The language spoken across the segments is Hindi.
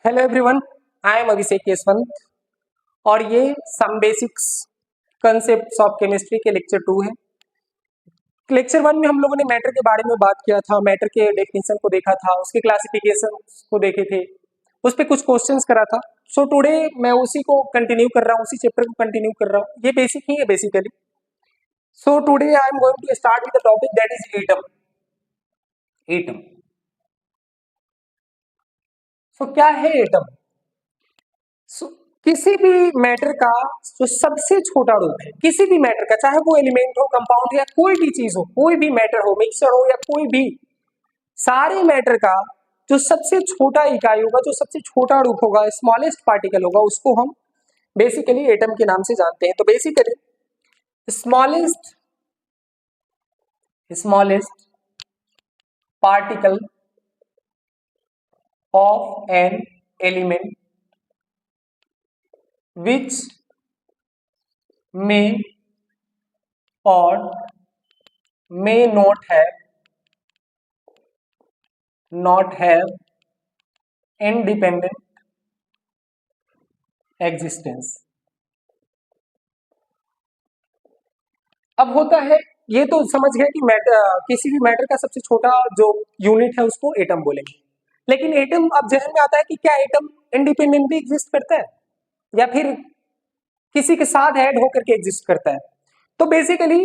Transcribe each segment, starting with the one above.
Hello everyone, I am Abhishek Keswant और ये some basics concepts of chemistry के लेक्चर 2 है। लेक्चर 1 में हम लोगों ने मैटर के बारे में बात किया था, मैटर के डेफिनेशन को देखा था, उसके क्लासिफिकेशन को देखे थे, उस पर कुछ क्वेश्चंस करा था। सो टुडे मैं उसी को कंटिन्यू कर रहा हूँ, उसी चैप्टर को कंटिन्यू कर रहा हूँ। ये बेसिक ही है basically. So today I am going to start with the topic that is atom. Atom. So क्या है एटम? सो किसी भी मैटर का जो सबसे छोटा रूप है, किसी भी मैटर का, चाहे वो एलिमेंट हो, कंपाउंड या कोई भी चीज हो, कोई भी मैटर हो, मिक्सचर हो या कोई भी, सारे मैटर का जो सबसे छोटा इकाई होगा, जो सबसे छोटा रूप होगा, स्मॉलेस्ट पार्टिकल होगा, उसको हम बेसिकली एटम के नाम से जानते हैं। तो basically smallest smallest particle of an element which may or may not have independent existence। अब होता है, ये तो समझ गए कि किसी भी मैटर का सबसे छोटा जो यूनिट है उसको एटम बोलेंगे। लेकिन एटम अब जहन में आता है कि क्या एटम इंडिपेंडेंटली एग्जिस्ट करता है या फिर किसी के साथ ऐड होकर के एग्जिस्ट करता है? तो बेसिकली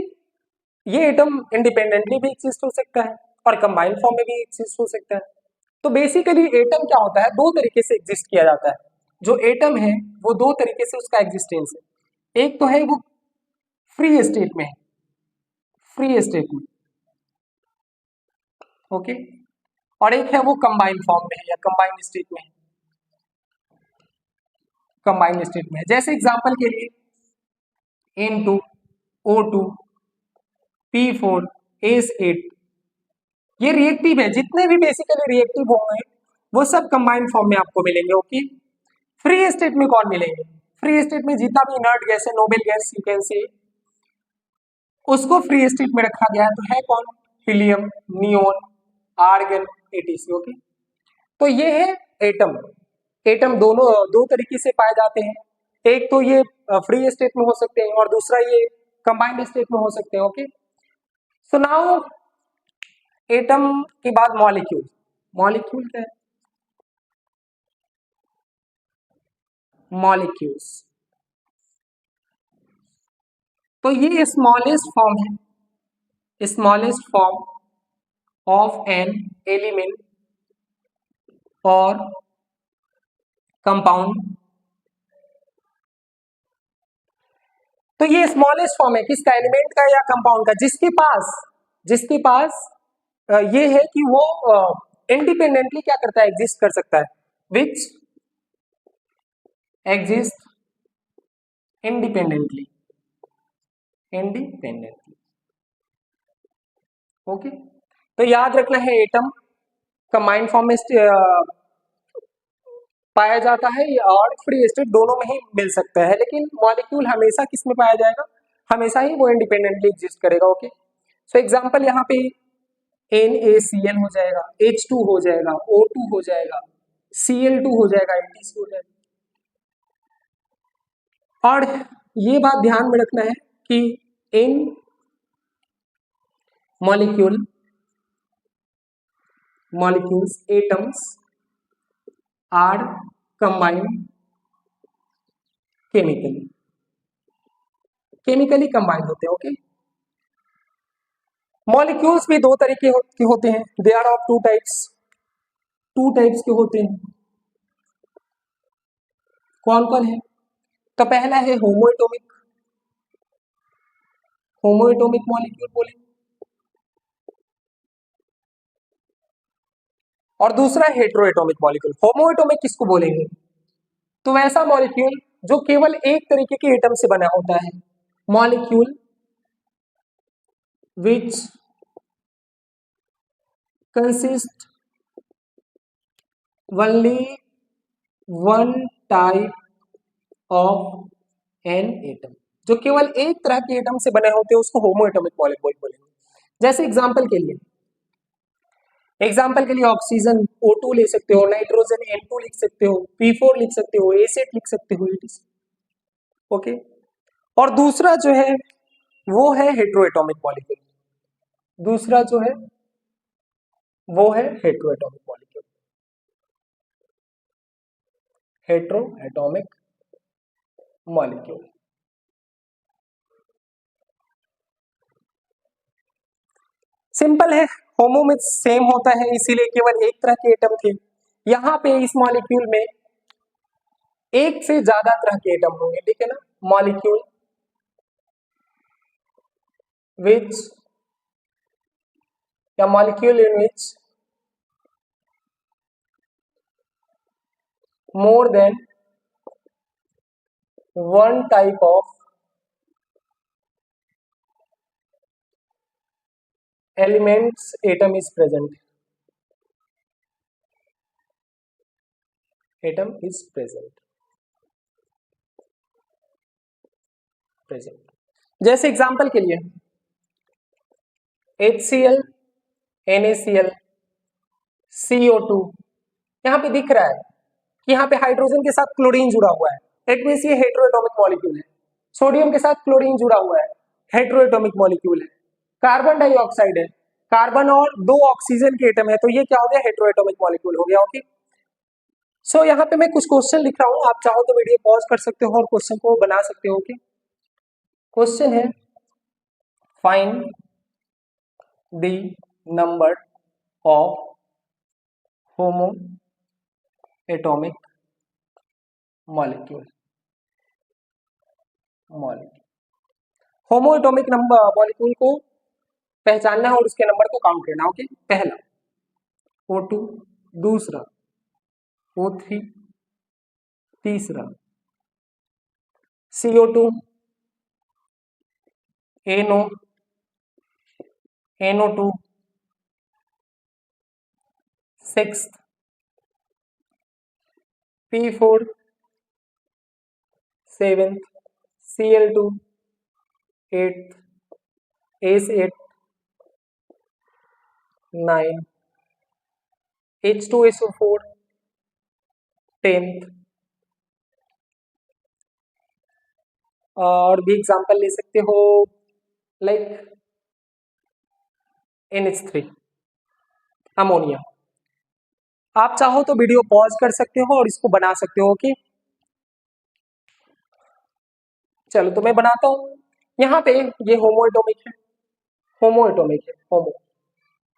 ये एटम इंडिपेंडेंटली भी एग्जिस्ट हो सकता है और कंबाइंड फॉर्म में भी एग्जिस्ट हो सकता है। तो बेसिकली एटम क्या होता है, दो तरीके से एग्जिस्ट किया जाता है। जो एटम है वो दो तरीके से उसका एग्जिस्टेंस है। एक तो है वो फ्री स्टेट में है, फ्री स्टेट में, ओके, और एक है वो कंबाइंड फॉर्म में है या कंबाइंड स्टेट में है, कंबाइंड स्टेट में है। जैसे एग्जांपल के लिए N2 O2 P4 S8, ये रिएक्टिव है। जितने भी बेसिकली रिएक्टिव होंगे वो सब कंबाइंड फॉर्म में आपको मिलेंगे, ओके। फ्री स्टेट में कौन मिलेंगे? फ्री स्टेट में जितना भी इनर्ट गैस है, noble gas you can say, उसको फ्री स्टेट में रखा गया है। तो है कौन? Helium, neon, argon, etc, okay. तो ये है एटम। एटम दोनों दो तरीके से पाए जाते हैं। एक तो ये फ्री स्टेट में हो सकते हैं और दूसरा ये कंबाइंड स्टेट में हो सकते हैं, ओके। सो नाउ एटम के बाद मॉलिक्यूल। मॉलिक्यूल क्या है? मॉलिक्यूल्स। तो ये स्मॉलेस्ट फॉर्म है, smallest form of an element और कंपाउंड। तो ये स्मॉलेस्ट फॉर्म है किसका? एलिमेंट का या कंपाउंड का, जिसके पास ये है कि वो इंडिपेंडेंटली क्या करता है? एग्जिस्ट कर सकता है। Which exist independently, independently, okay. तो याद रखना है एटम कंबाइंड फॉर्म में पाया जाता है और फ्री स्टेट दोनों में ही मिल सकता है। लेकिन मॉलिक्यूल हमेशा किस में पाया जाएगा? हमेशा ही वो इंडिपेंडेंटली एग्जिस्ट करेगा, ओके। सो एग्जांपल यहाँ पे NaCl हो जाएगा, H2 हो जाएगा, O2 हो जाएगा, Cl2 हो जाएगा, ATC हो जाएगा। और ये बात ध्यान में रखना है कि in molecules atoms are combined chemically combined होते हैं, ओके। मॉलिक्यूल्स भी दो तरीके के होते हैं। They are of two types के होते हैं। कौन कौन है? तो पहला है होमोएटोमिक मॉलिक्यूल बोलेंगे, और दूसरा हेट्रोएटोमिक मॉलिक्यूल। होमोएटोमिक किसको बोलेंगे? तो वैसा मॉलिक्यूल जो केवल एक तरीके के एटम से बना होता है। Molecule which consist only one type of an atom, जो केवल एक तरह के एटम से बने होते हैं उसको होमोएटोमिक मॉलिक्यूल बोलेंगे। जैसे एग्जांपल के लिए एग्जाम्पल के लिए ऑक्सीजन O2 ले सकते हो, नाइट्रोजन N2 लिख सकते हो, P4 लिख सकते हो, A8 लिख सकते हो, ओके। और दूसरा जो है वो है हेट्रोएटॉमिक मॉलिक्यूल, दूसरा जो है वो है heteroatomic molecule, heteroatomic molecule. Simple है, होमो में सेम होता है इसीलिए केवल एक तरह के एटम थे। यहां पे इस मॉलिक्यूल में एक से ज्यादा तरह के एटम होंगे, ठीक है ना। मॉलिक्यूल विच या molecule in which more than one type of elements atom is present, atom is present। जैसे एग्जांपल के लिए HCl, NaCl, CO2, यहाँ पे दिख रहा है कि यहाँ पे हाइड्रोजन के साथ क्लोरीन जुड़ा हुआ है, इट मींस ये हेट्रोएटॉमिक मॉलिक्यूल है। सोडियम के साथ क्लोरीन जुड़ा हुआ है, हेट्रोएटॉमिक मॉलिक्यूल है। कार्बन डाइऑक्साइड है, कार्बन और दो ऑक्सीजन के एटम है, तो ये क्या हो गया, हेट्रोएटॉमिक मॉलिक्यूल हो गया, ओके। सो यहाँ पे मैं कुछ क्वेश्चन लिख रहा हूँ, आप चाहो तो वीडियो पॉज कर सकते हो और क्वेश्चन को बना सकते हो, ओके। क्वेश्चन है find the number of homo atomic molecule, homo atomic number molecule को पहचानना है और उसके नंबर को काउंट करना, ओके। पहला O2, दूसरा O3, तीसरा CO2, NO, NO2, sixth P4, seventh Cl2, eighth ACE8, 9 H2SO4, 10th। और भी एग्जांपल ले सकते हो लाइक NH3 अमोनिया। आप चाहो तो वीडियो पॉज कर सकते हो और इसको बना सकते हो, ओके। चलो तो मैं बनाता हूं। यहाँ पे ये होमो एटॉमिक है, होमो एटॉमिक है, होमो,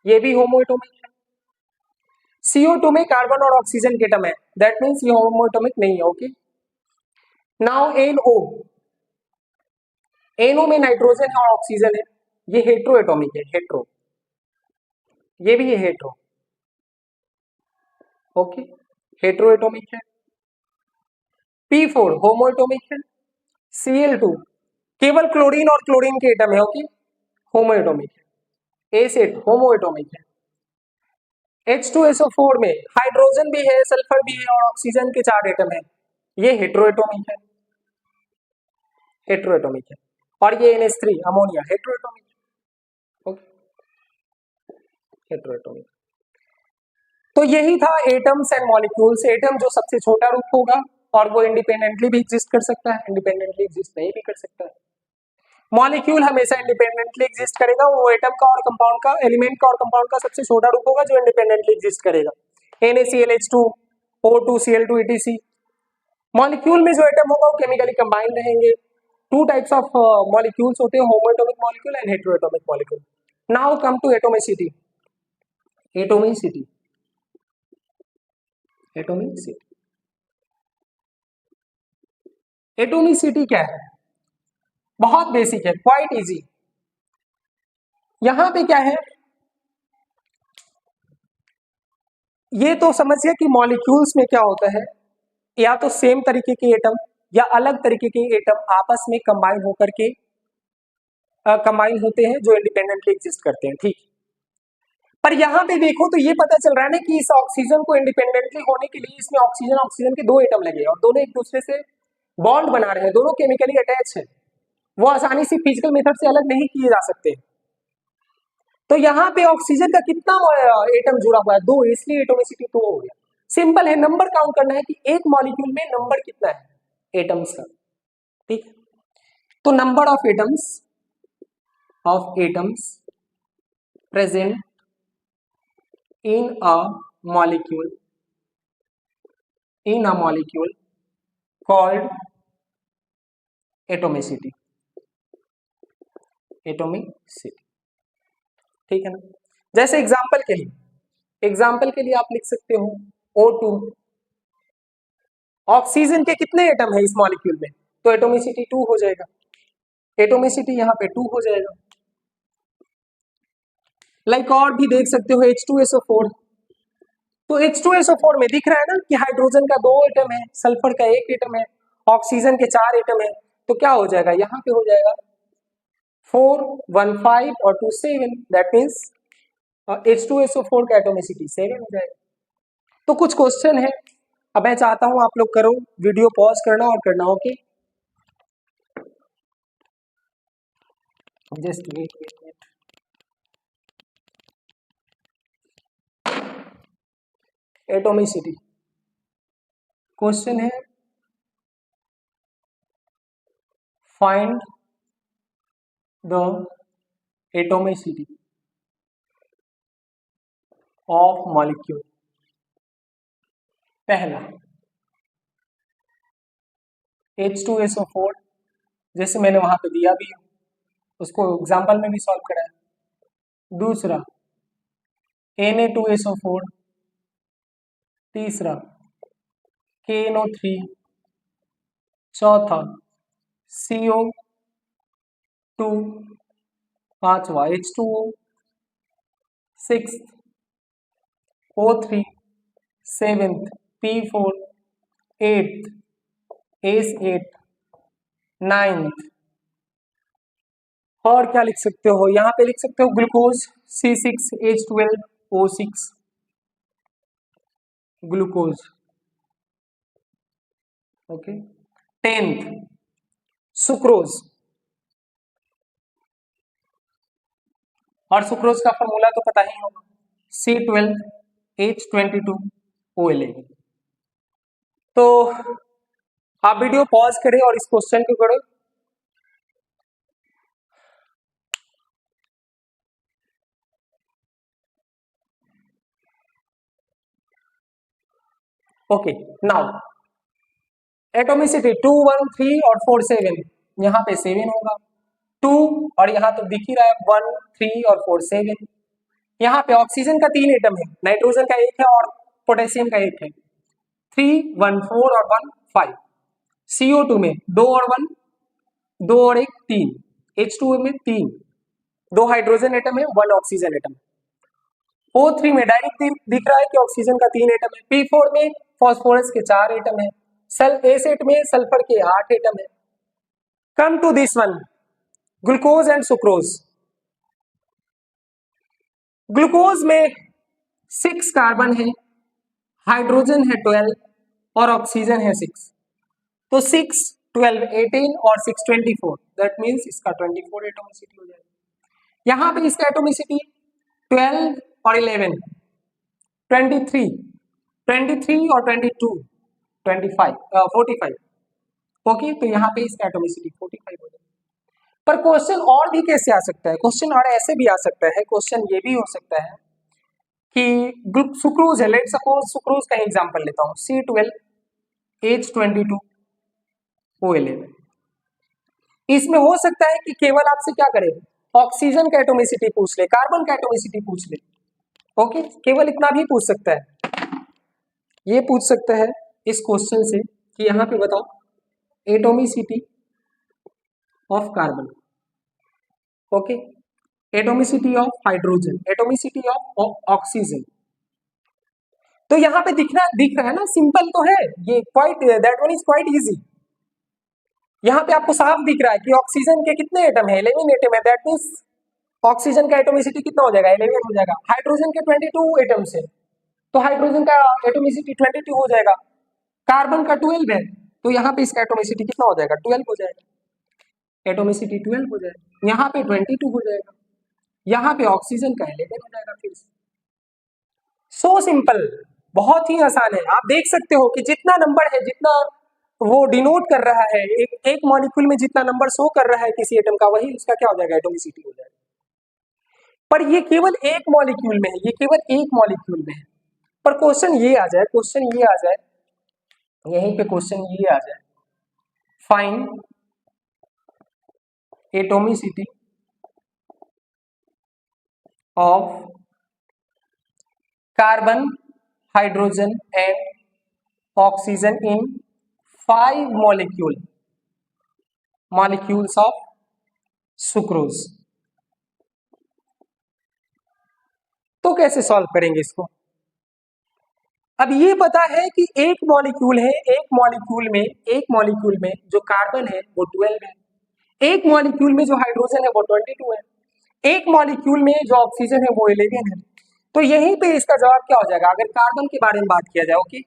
ये भी होमो एटॉमिक है। CO2 में कार्बन और ऑक्सीजन के एटम है, दैट मींस ये होमो एटॉमिक नहीं है, ओके। नाउ NO, NO में नाइट्रोजन और ऑक्सीजन है, ये हेट्रो एटॉमिक है, हेट्रो, ये भी है हेट्रो, ओके, हेट्रो एटॉमिक है। P4 होमो एटॉमिक है। Cl2 केवल क्लोरीन और क्लोरीन के एटम है, ओके, होमो एटॉमिक है। एसिड होमो एटॉमिक है। H2SO4 में हाइड्रोजन भी है, सल्फर भी है और ऑक्सीजन के 4 एटम है, ये हेट्रोएटॉमिक है, हेट्रोएटॉमिक है। और ये NH3 ammonia heteroatomic, okay, heteroatomic. तो यही था एटम्स एंड मॉलिक्यूल्स। एटम जो सबसे छोटा रूप होगा और वो इंडिपेंडेंटली भी एग्जिस्ट कर सकता है, इंडिपेंडेंटली एग्जिस्ट नहीं भी कर सकता है। मॉलिक्यूल हमेशा इंडिपेंडेंटली एग्जिस्ट करेगा, वो एटम का और कंपाउंड का, एलिमेंट का और कंपाउंड का सबसे छोटा रूप होगा जो इंडिपेंडेंटली एग्जिस्ट करेगा। NaCl H2O2 Cl2 etc। Molecule में जो एटम होगा वो केमिकली कंबाइंड रहेंगे। टू टाइप्स ऑफ मॉलिक्यूल्स होते हैं, homoatomic molecule and heteroatomic molecule. Now come to atomicity. Atomicity, atomicity, atomicity क्या है, बहुत बेसिक है, क्वाइट इजी। यहां पे क्या है, ये तो समझिए कि मॉलिक्यूल्स में क्या होता है, या तो सेम तरीके के एटम या अलग तरीके के एटम आपस में कंबाइन होकर के कंबाइन होते हैं जो इंडिपेंडेंटली एग्जिस्ट करते हैं, ठीक। पर यहाँ पे देखो तो ये पता चल रहा है ना कि इस ऑक्सीजन को इंडिपेंडेंटली होने के लिए इसमें ऑक्सीजन ऑक्सीजन के दो एटम लगे और दोनों एक दूसरे से बॉन्ड बना रहे हैं, दोनों केमिकली अटैच है, वो आसानी से फिजिकल मेथड से अलग नहीं किए जा सकते। तो यहाँ पे ऑक्सीजन का कितना एटम जुड़ा हुआ है, 2, इसलिए एटोमिसिटी 2 हो गया। सिंपल है, नंबर काउंट करना है कि एक मॉलिक्यूल में नंबर कितना है एटम्स का, ठीक है। तो number of atoms present in a molecule called atomicity, ठीक है ना। जैसे एग्जांपल के लिए आप लिख सकते हो O2, ऑक्सीजन के कितने एटम है इस मॉलिक्यूल में, तो एटोमिसिटी 2 हो जाएगा, एटोमिसिटी यहाँ पे 2 हो जाएगा। लाइक और भी देख सकते हो H2SO4, तो H2SO4 में दिख रहा है ना कि हाइड्रोजन का 2 एटम है, सल्फर का 1 एटम है, ऑक्सीजन के 4 एटम है, तो क्या हो जाएगा, यहाँ पे हो जाएगा 4, 1, 5 और 2, 7, दैट मीन्स H2SO4 का एटोमिसिटी 7 हो जाएगा। तो कुछ क्वेश्चन है, अब मैं चाहता हूं आप लोग करो, वीडियो पॉज करना और करना, okay. Just wait. Atomicity question है, find the atomicity of molecule. पहला H2SO4, जैसे मैंने वहां पे दिया भी है, उसको एग्जाम्पल में भी सॉल्व करा है। दूसरा Na2SO4, तीसरा KNO3, चौथा CO2, पांचवा H2O, 6th O3, 7th P4, 8th ACE8, 9th, और क्या लिख सकते हो, यहाँ पे लिख सकते हो glucose C6H12O6, glucose, okay. 10th sucrose, और सुक्रोज का फॉर्मूला तो पता ही होगा, C12H22O11। तो आप वीडियो पॉज करें और इस क्वेश्चन को करो। ओके, नाउ एटोमिसिटी 2, 1, 3 और 4, 7, यहाँ पे 7 होगा, 2 और यहाँ तो दिख ही रहा है 1, 3 और 4, 7। यहाँ पे ऑक्सीजन का 3 एटम है, नाइट्रोजन का 1 है और पोटेशियम का 1 है, 3, 1, 4 और 1, 5। CO2 में 2 और 1, 2 और 1, 3। H2O में 3, 2 हाइड्रोजन एटम है, 1 ऑक्सीजन एटम। O3 में डायरेक्ट दिख रहा है कि ऑक्सीजन का 3 एटम है। P4 में फॉस्फोरस के 4 एटम है। A7 में सल्फर के 8 एटम है। Come to this one, glucose and sucrose. Glucose में 6 कार्बन है, हाइड्रोजन है 12 और ऑक्सीजन है 6, तो 6, 12, 18 और 6, 24, दैट मीन्स इसका 24 एटोमिसिटी हो जाएगा। यहाँ पे इसका एटोमिसिटी 12 और 11, 23, 23 और 22, 25, 45, ओके। तो यहाँ पे इसका एटोमिसिटी 45 हो जाएगा। पर क्वेश्चन और भी कैसे आ सकता है, क्वेश्चन और ऐसे भी आ सकता है, क्वेश्चन ये भी हो सकता है कि सुक्रोज है, लेट सपोज सुक्रोज का एग्जांपल लेता हूँ, C12H22O11। इसमें हो सकता है कि केवल आपसे क्या करे, ऑक्सीजन का एटोमिसिटी पूछ ले, कार्बन का एटोमिसिटी पूछ ले, ओके। केवल इतना भी पूछ सकता है, ये पूछ सकता है इस क्वेश्चन से कि यहाँ पे बताओ atomicity of carbon, okay, atomicity of hydrogen, atomicity of oxygen. तो यहाँ पे दिख रहा है ना, सिंपल तो है ये, quite that one is quite easy. यहाँ पे आपको साफ दिख रहा है कि ऑक्सीजन के कितने एटम है, 11 एटम है, दैट मीन्स ऑक्सीजन का एटोमिसिटी कितना हो जाएगा, 11 हो जाएगा। हाइड्रोजन के 22 एटम्स है, तो हाइड्रोजन का एटोमिसिटी 22 हो जाएगा। कार्बन का 12 है, तो यहाँ पे इसका एटोमिसिटी कितना हो जाएगा, 12 हो जाएगा, एटोमिसिटी 12 हो जाएगा। यहाँ पे 22 हो जाएगा। यहाँ पे ऑक्सीजन का 11 हो जाएगा फिर से। सो सिंपल, बहुत ही आसान है। आप देख सकते हो कि जितना नंबर है, जितना वो डिनोट कर रहा है, एक मॉलिक्यूल में जितना नंबर शो कर रहा है किसी एटम का, वही उसका क्या हो जाएगा, एटोमिसिटी हो जाएगा। पर ये केवल एक मॉलिक्यूल में है, ये केवल एक मॉलिक्यूल में है। पर क्वेश्चन ये आ जाए, यहीं पे क्वेश्चन ये आ जाए, find atomicity of carbon, hydrogen and oxygen in 5 molecules of sucrose. तो कैसे सॉल्व करेंगे इसको? अब ये पता है कि एक मॉलिक्यूल है, एक मॉलिक्यूल में जो कार्बन है वो 12 है, एक मॉलिक्यूल में जो हाइड्रोजन है वो 22 है, एक मॉलिक्यूल में जो ऑक्सीजन है वो 11 है। तो यहीं पे इसका जवाब क्या हो जाएगा, अगर कार्बन के बारे में बात किया जाए, ओके,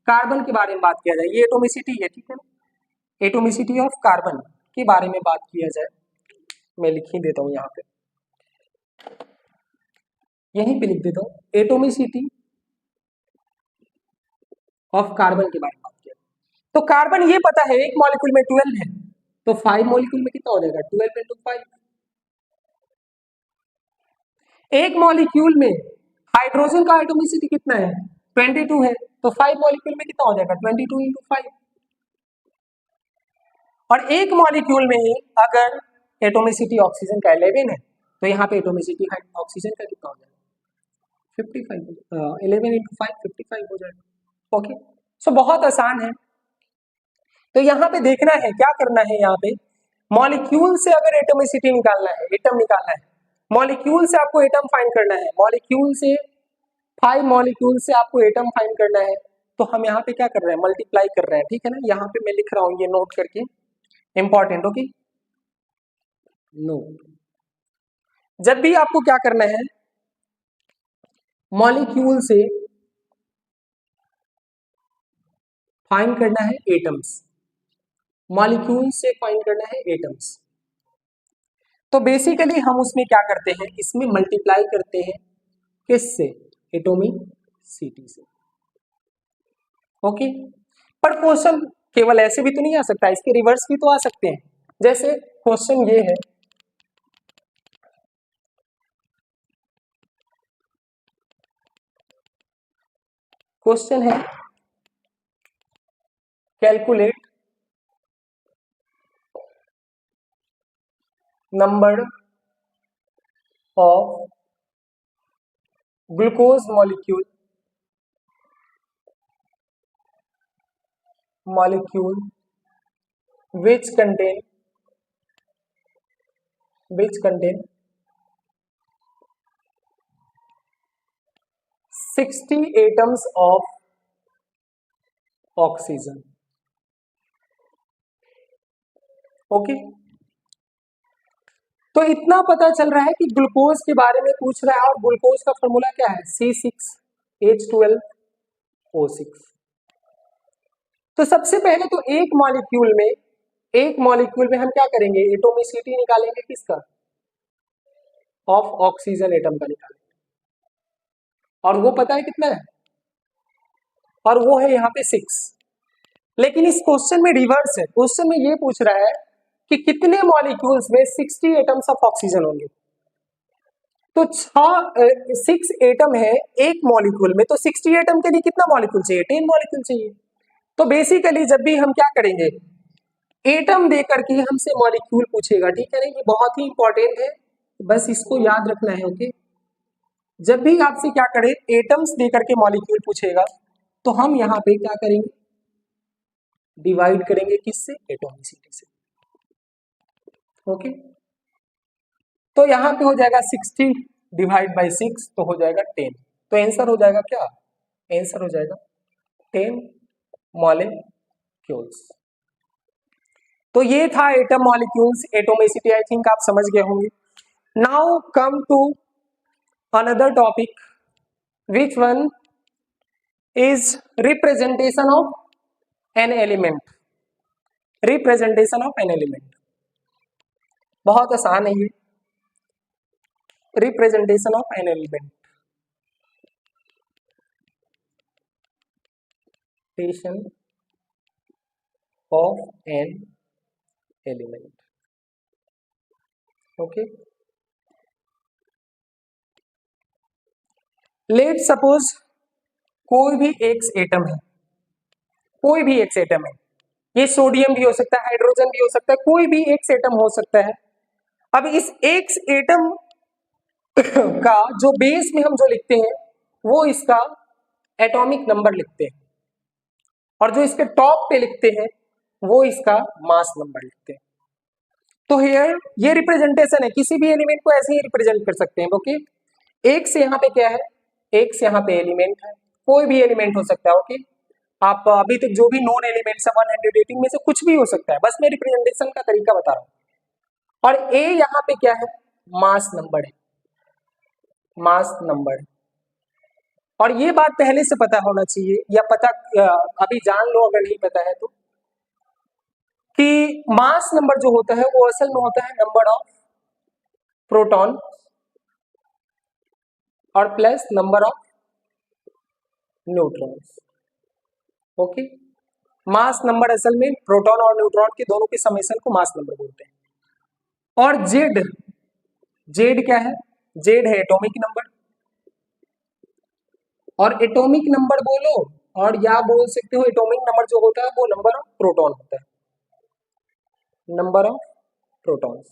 कार्बन के बारे में बात किया जाए, ये एटोमिसिटी है, ठीक है ना, एटोमिसिटी ऑफ कार्बन के बारे में बात किया जाए, मैं लिख ही देता हूँ यहाँ पे, यहीं पे लिख देता हूँ, एटोमिसिटी ऑफ कार्बन के बारे में बात किया। तो कार्बन ये पता है एक मॉलिक्यूल में 12 है, तो 5 मॉलिक्यूल में कितना हो जाएगा, 12 इंटू 5। एक मॉलिक्यूल में हाइड्रोजन का एटोमिसिटी कितना है, 22 है, तो 5 मॉलिक्यूल में कितना हो जाएगा, 22 इंटू 5। और एक मॉलिक्यूल में ही अगर एटोमिसिटी ऑक्सीजन का 11 है, तो यहाँ पे एटोमिसिटी ऑक्सीजन का कितना हो जाएगा, 55, 11 इंटू 5 55 हो जाएगा। ओके, सो बहुत आसान है। तो यहाँ पे देखना है, क्या करना है, यहाँ पे मॉलिक्यूल से अगर एटोमिसिटी निकालना है, एटम निकालना है, मॉलिक्यूल से आपको एटम फाइंड करना है, मॉलिक्यूल से 5 मॉलिक्यूल से आपको एटम फाइंड करना है, तो हम यहाँ पे क्या कर रहे हैं, मल्टीप्लाई कर रहे हैं, ठीक है ना। यहाँ पे मैं लिख रहा हूँ, ये नोट करके, इंपॉर्टेंट, ओके। नोट, जब भी आपको क्या करना है, मॉलिक्यूल से फाइंड करना है एटम्स, मॉलिक्यूल से फाइंड करना है एटम्स, तो बेसिकली हम उसमें क्या करते हैं, इसमें मल्टीप्लाई करते हैं, किससे, एटोमिसिटी से, ओके। पर क्वेश्चन केवल ऐसे भी तो नहीं आ सकता, इसके रिवर्स भी तो आ सकते हैं। जैसे क्वेश्चन ये है, क्वेश्चन है calculate number of glucose molecule which contain 60 atoms of oxygen, okay. तो इतना पता चल रहा है कि ग्लूकोज के बारे में पूछ रहा है, और ग्लूकोज का फॉर्मूला क्या है, C6H12O6। तो सबसे पहले तो एक मॉलिक्यूल में हम क्या करेंगे, एटोमिसिटी निकालेंगे, किसका, ऑफ ऑक्सीजन एटम का निकालेंगे, और वो पता है कितना है, और वो है यहाँ पे 6। लेकिन इस क्वेश्चन में रिवर्स है, क्वेश्चन में ये पूछ रहा है कि कितने मॉलिक्यूल्स में 60 एटम्स ऑफ ऑक्सीजन होंगे। तो 6 एटम है एक मॉलिक्यूल में, तो 60 एटम के लिए कितना मॉलिक्यूल चाहिए, 10 मॉलिक्यूल चाहिए। तो बेसिकली जब भी हम क्या करेंगे, एटम देकर के हमसे मॉलिक्यूल पूछेगा, ठीक है ना, ये बहुत ही इंपॉर्टेंट है, बस इसको याद रखना है, ओके। जब भी आपसे क्या करे, एटम्स देकर के मॉलिक्यूल पूछेगा, तो हम यहाँ पे क्या करेंगे, डिवाइड करेंगे, किससे, एटोमिसिटी से, ओके। तो यहाँ पे हो जाएगा 60 डिवाइड बाई 6, तो हो जाएगा 10। तो आंसर हो जाएगा क्या, आंसर हो जाएगा 10 मॉलिक्यूल्स। तो ये था atom molecules, atomicity, I think आप समझ गए होंगे। Now come to another topic, which one is representation of an element, representation of an element. बहुत आसान है ये, representation of an element, of an element. Okay, let suppose कोई भी एक एटम है, कोई भी एक एटम है, ये सोडियम भी हो सकता है, हाइड्रोजन भी हो सकता है, कोई भी एक एटम हो सकता है। अब इस एक एटम का जो बेस में हम जो लिखते हैं वो इसका एटॉमिक नंबर लिखते हैं, और जो इसके टॉप पे लिखते हैं वो इसका मास नंबर लिखते हैं। तो हियर ये रिप्रेजेंटेशन है, किसी भी एलिमेंट को ऐसे ही रिप्रेजेंट कर सकते हैं। ओके, एक से यहाँ पे क्या है, एक से यहाँ पे एलिमेंट है, कोई भी एलिमेंट हो सकता है। ओके, आप अभी तक जो भी नॉन एलिमेंट्स है 118 में से कुछ भी हो सकता है, बस मैं रिप्रेजेंटेशन का तरीका बता रहा हूँ। और ए यहाँ पे क्या है, मास नंबर है, मास नंबर। और ये बात पहले से पता होना चाहिए, या पता अभी जान लो अगर नहीं पता है तो, कि मास नंबर जो होता है वो असल में होता है नंबर ऑफ प्रोटॉन और plus number of neutrons. Okay, mass number असल में प्रोटॉन और न्यूट्रॉन के दोनों के समेशन को मास नंबर बोलते हैं। और जेड, जेड क्या है, जेड है एटॉमिक नंबर, और एटॉमिक नंबर बोलो और या बोल सकते हो एटॉमिक नंबर जो होता है वो नंबर ऑफ प्रोटॉन होता है, number of protons,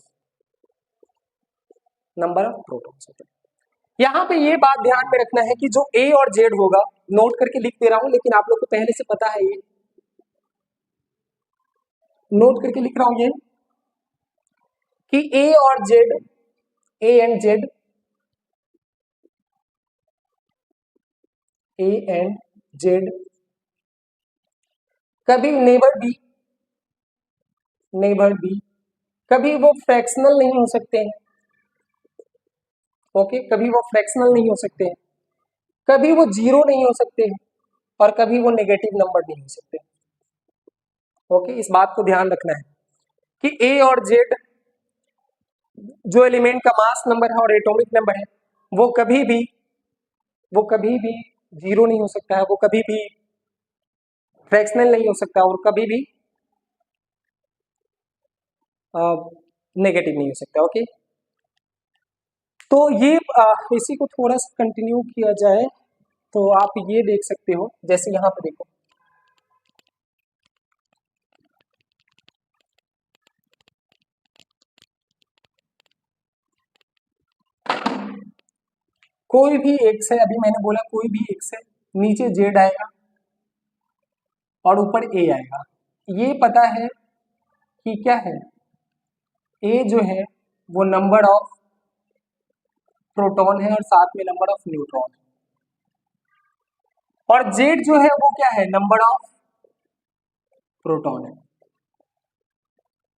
number of protons होता है। यहाँ पे ये बात ध्यान में रखना है कि जो ए और जेड होगा, नोट करके लिख दे रहा हूं लेकिन आप लोग को पहले से पता है, ये नोट करके लिख रहा हूं ये कि ए और Z, A and Z, A and Z कभी नेबर बी, नेबर बी, कभी वो फ्रैक्शनल नहीं हो सकते हैं। ओके, कभी वो फ्रैक्शनल नहीं हो सकते हैं, कभी वो जीरो नहीं हो सकते हैं, और कभी वो नेगेटिव नंबर नहीं हो सकते। ओके, इस बात को ध्यान रखना है कि ए और जेड जो एलिमेंट का मास नंबर है और एटॉमिक नंबर है वो कभी भी, वो कभी भी जीरो नहीं हो सकता है, वो कभी भी फ्रैक्शनल नहीं हो सकता, और कभी भी नेगेटिव नहीं हो सकता। ओके, तो ये इसी को थोड़ा सा कंटिन्यू किया जाए तो आप ये देख सकते हो, जैसे यहाँ पे देखो, कोई भी एक से, अभी मैंने बोला कोई भी एक से, नीचे जेड आएगा और ऊपर ए आएगा। ये पता है कि क्या है, ए जो है वो नंबर ऑफ प्रोटॉन है और साथ में नंबर ऑफ न्यूट्रॉन है, और जेड जो है वो क्या है, नंबर ऑफ प्रोटॉन है।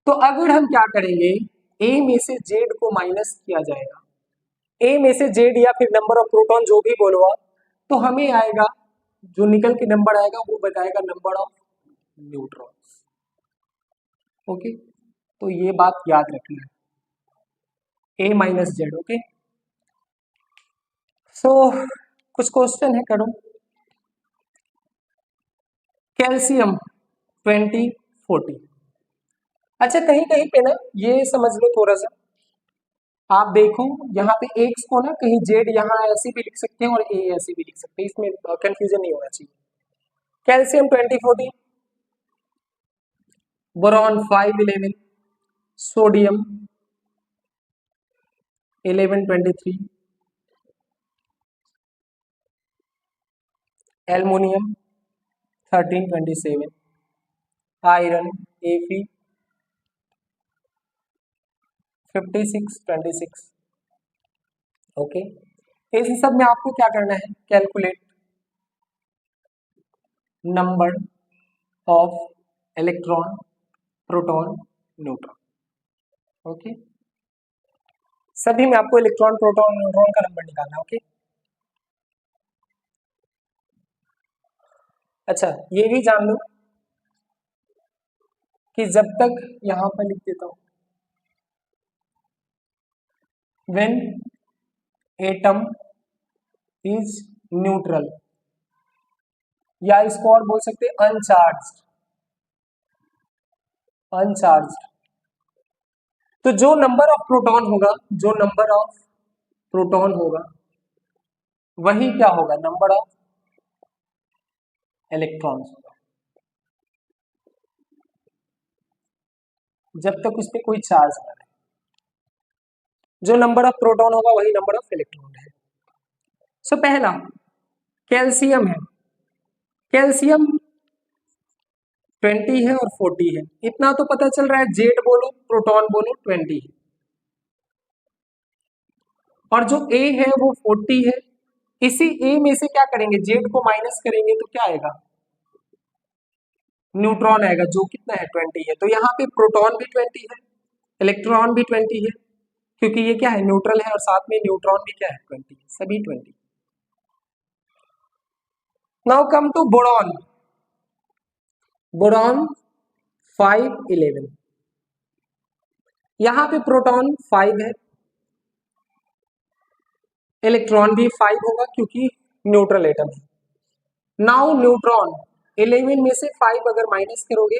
तो अगर हम क्या करेंगे, ए में से जेड को माइनस किया जाएगा, ए में से जेड या फिर नंबर ऑफ प्रोटॉन जो भी बोलो आप, तो हमें आएगा, जो निकल के नंबर आएगा वो बताएगा नंबर ऑफ न्यूट्रॉन्स। ओके, तो ये बात याद रखना है, ए माइनस जेड। ओके, सो कुछ क्वेश्चन है, करो। कैल्शियम 2040, अच्छा कहीं कहीं पे ना ये समझ लो थोड़ा सा, आप देखो यहाँ पे एक्स को ना कहीं जेड यहाँ ऐसे भी लिख सकते हैं और ए ऐसे भी लिख सकते हैं, इसमें कंफ्यूजन नहीं होना चाहिए। Calcium 2040, boron 511, sodium 1123, aluminium 1327, iron Fe 5626। Okay, इस सब में आपको क्या करना है, calculate number of electron, proton, neutron. Okay, सभी में आपको इलेक्ट्रॉन, प्रोटॉन, न्यूट्रॉन का नंबर निकालना है। ओके, अच्छा ये भी जान लो कि जब तक, यहां पर लिख देता हूं, व्हेन एटम इज न्यूट्रल, या इसको और बोल सकते हैं अनचार्ज्ड। अनचार्ज्ड, तो जो नंबर ऑफ प्रोटॉन होगा, जो नंबर ऑफ प्रोटॉन होगा वही क्या होगा, नंबर ऑफ इलेक्ट्रॉन्स होगा, जब तक उस पर कोई चार्ज ना रहे। जो नंबर ऑफ प्रोटॉन होगा वही नंबर ऑफ इलेक्ट्रॉन है। सो पहला कैल्शियम है, कैल्शियम 20 है और 40 है, इतना तो पता चल रहा है, जेड बोलो प्रोटॉन बोलो 20 है, और जो ए है वो 40 है। इसी ए में से क्या करेंगे, जेड को माइनस करेंगे तो क्या आएगा, न्यूट्रॉन आएगा, जो कितना है 20 है। तो यहाँ पे प्रोटॉन भी 20 है, इलेक्ट्रॉन भी 20 है, क्योंकि ये क्या है, न्यूट्रल है, और साथ में न्यूट्रॉन भी क्या है 20, सभी 20। Now come to boron, boron 5 11, यहाँ पे प्रोटॉन 5 है, इलेक्ट्रॉन भी 5 होगा क्योंकि न्यूट्रल एटम है। नाउ न्यूट्रॉन 11 में से 5 अगर माइनस करोगे,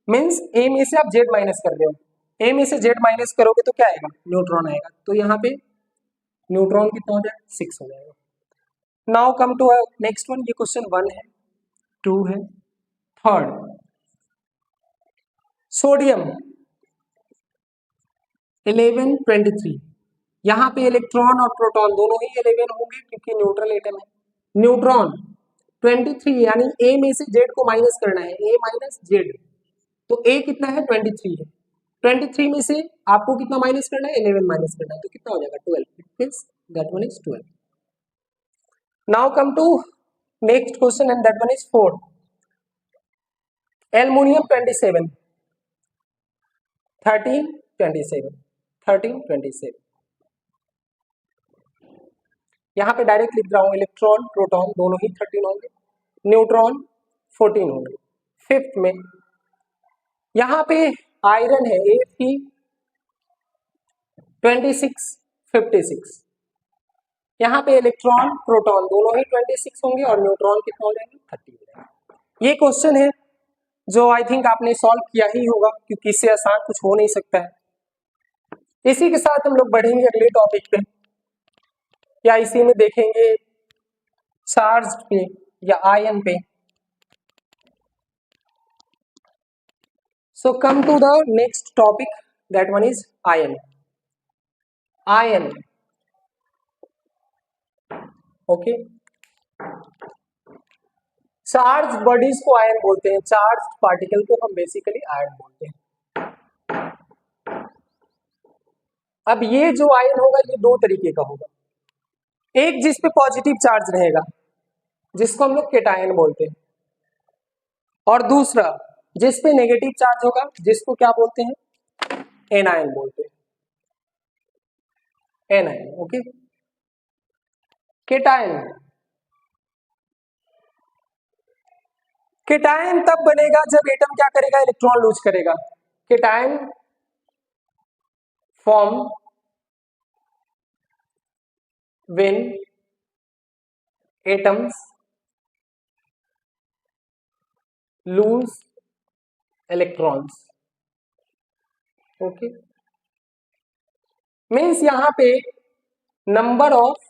मीन्स ए में से आप जेड माइनस कर रहे हो, ए में से जेड माइनस करोगे तो क्या आएगा, न्यूट्रॉन आएगा, तो यहाँ पे न्यूट्रॉन कितना हो जाएगा, 6 हो जाएगा। Now come to next one, ये क्वेश्चन 1 है, 2 है, थर्ड सोडियम 11 23, यहाँ पे इलेक्ट्रॉन और प्रोटॉन दोनों ही 11 होंगे क्योंकि न्यूट्रल एटम है। न्यूट्रॉन 23, यानी ए में से जेड को माइनस करना है, ए माइनस जेड, तो ए कितना है 23 है, 23 में से आपको कितना माइनस करना है, 11 माइनस करना है, तो कितना हो जाएगा 12, it means that one is 12। Now come to next question and that one is 4, aluminium 27 13 27 13 27, यहाँ पे डायरेक्ट लिख रहा हूं, इलेक्ट्रॉन प्रोटॉन दोनों ही 13 होंगे, न्यूट्रॉन 14 होंगे। फिफ्थ में यहाँ पे आयरन है Fe 26 56, यहाँ पे इलेक्ट्रॉन प्रोटॉन दोनों ही 26 होंगे और न्यूट्रॉन कितना हो जाएंगे 30 हो जाएंगे। ये क्वेश्चन है जो आई थिंक आपने सॉल्व किया ही होगा क्योंकि इससे आसान कुछ हो नहीं सकता है। इसी के साथ हम लोग बढ़ेंगे अगले टॉपिक पे, या इसी में देखेंगे चार्ज पे या आयन पे। So come to the next topic, that one is ion. Ion, okay, charge bodies को आयन बोलते हैं, चार्ज पार्टिकल को हम बेसिकली आयन बोलते हैं। अब ये जो आयन होगा ये दो तरीके का होगा, एक जिस पे पॉजिटिव चार्ज रहेगा जिसको हम लोग केटायन बोलते हैं, और दूसरा जिस पे नेगेटिव चार्ज होगा जिसको क्या बोलते हैं, एनायन बोलते हैं, एनायन, ओके। केटायन, केटायन तब बनेगा जब एटम क्या करेगा, इलेक्ट्रॉन लूज करेगा। Cation form when atoms loose electrons, okay. Means यहां पे नंबर ऑफ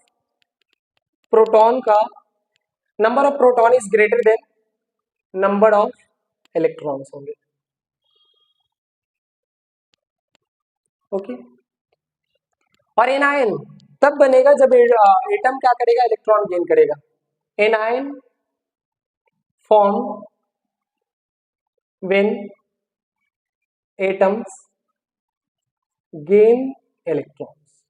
प्रोटॉन का, number of proton is greater than number of electrons होंगे, ओके। और एनायन तब बनेगा जब एटम क्या करेगा, इलेक्ट्रॉन गेन करेगा। Anion form when atoms gain electrons,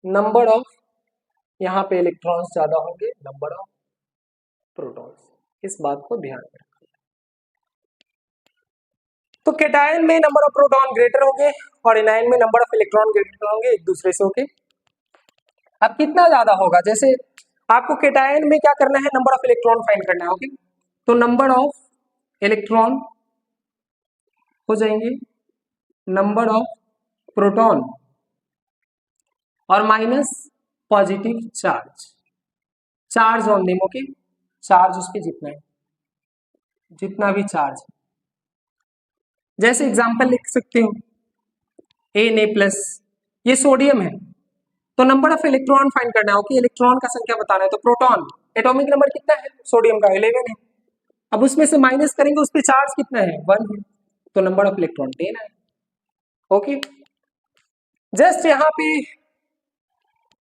number of, यहां पे इलेक्ट्रॉन्स ज्यादा होंगे, नंबर ऑफ प्रोटॉन्स, इस बात को ध्यान में रखिए। तो केटायन में नंबर ऑफ प्रोटॉन ग्रेटर होंगे और एनायन में नंबर ऑफ इलेक्ट्रॉन ग्रेटर होंगे एक दूसरे से, ओके। अब कितना ज्यादा होगा, जैसे आपको केटायन में क्या करना है, नंबर ऑफ इलेक्ट्रॉन फाइंड करना है, ओके। तो नंबर ऑफ इलेक्ट्रॉन हो जाएंगे नंबर ऑफ प्रोटॉन और minus positive charge, charge on them, okay, charge उस पर जितना है, जितना भी चार्ज। जैसे एग्जांपल लिख सकते हो Na+, ये सोडियम है, तो नंबर ऑफ इलेक्ट्रॉन फाइंड करना है, ओके, इलेक्ट्रॉन का संख्या बताना है, तो प्रोटॉन एटॉमिक नंबर कितना है सोडियम का 11 है, अब उसमें से माइनस करेंगे, उस पर चार्ज कितना है 1 है, तो नंबर ऑफ इलेक्ट्रॉन 10 है, ओके। जस्ट यहाँ पे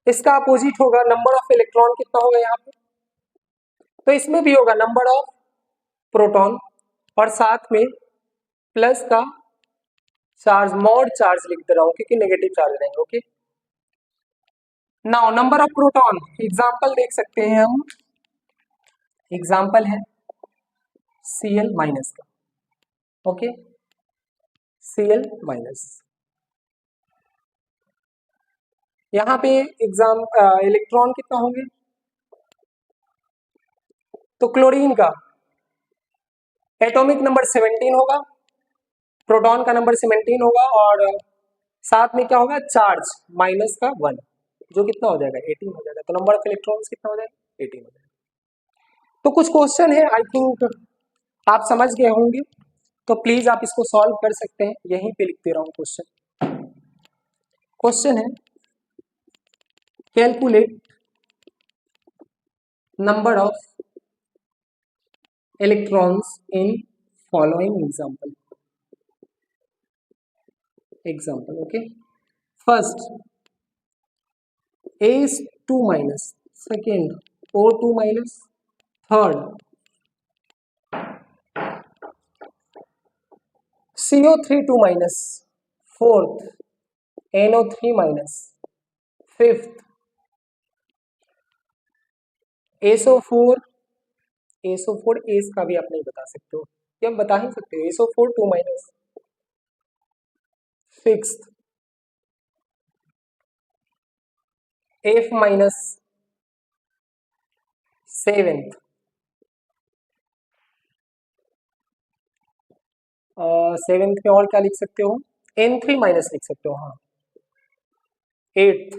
इसका अपोजिट होगा, नंबर ऑफ इलेक्ट्रॉन कितना होगा यहाँ पे, तो इसमें भी होगा नंबर ऑफ प्रोटॉन और साथ में प्लस का चार्ज, मॉड चार्ज लिख दे रहा हूं क्योंकि नेगेटिव चार्ज रहेंगे, okay. Now number of proton, example देख सकते हैं हम, एग्जांपल है Cl माइनस का, ओके, Cl माइनस, यहाँ पे इलेक्ट्रॉन कितना होंगे, तो क्लोरीन का एटॉमिक नंबर 17 होगा, प्रोटॉन का नंबर 17 होगा और साथ में क्या होगा चार्ज माइनस का 1, जो कितना हो जाएगा 18 हो जाएगा, तो नंबर ऑफ इलेक्ट्रॉन्स कितना हो जाएगा 18 हो जाएगा। तो कुछ क्वेश्चन है, आई थिंक आप समझ गए होंगे, तो प्लीज आप इसको सॉल्व कर सकते हैं, यहीं पे लिख दे रहा हूं क्वेश्चन। क्वेश्चन है calculate number of electrons in following example, okay. First A is 2 minus, second O2 minus, third CO3 2 minus, fourth NO3 minus, fifth SO4, SO4 S का भी आप नहीं बता सकते हो, ये हम बता ही सकते हो, SO4 2 minus, sixth F minus, seventh seventh में और क्या लिख सकते हो, N3 माइनस लिख सकते हो, हाँ, एट्थ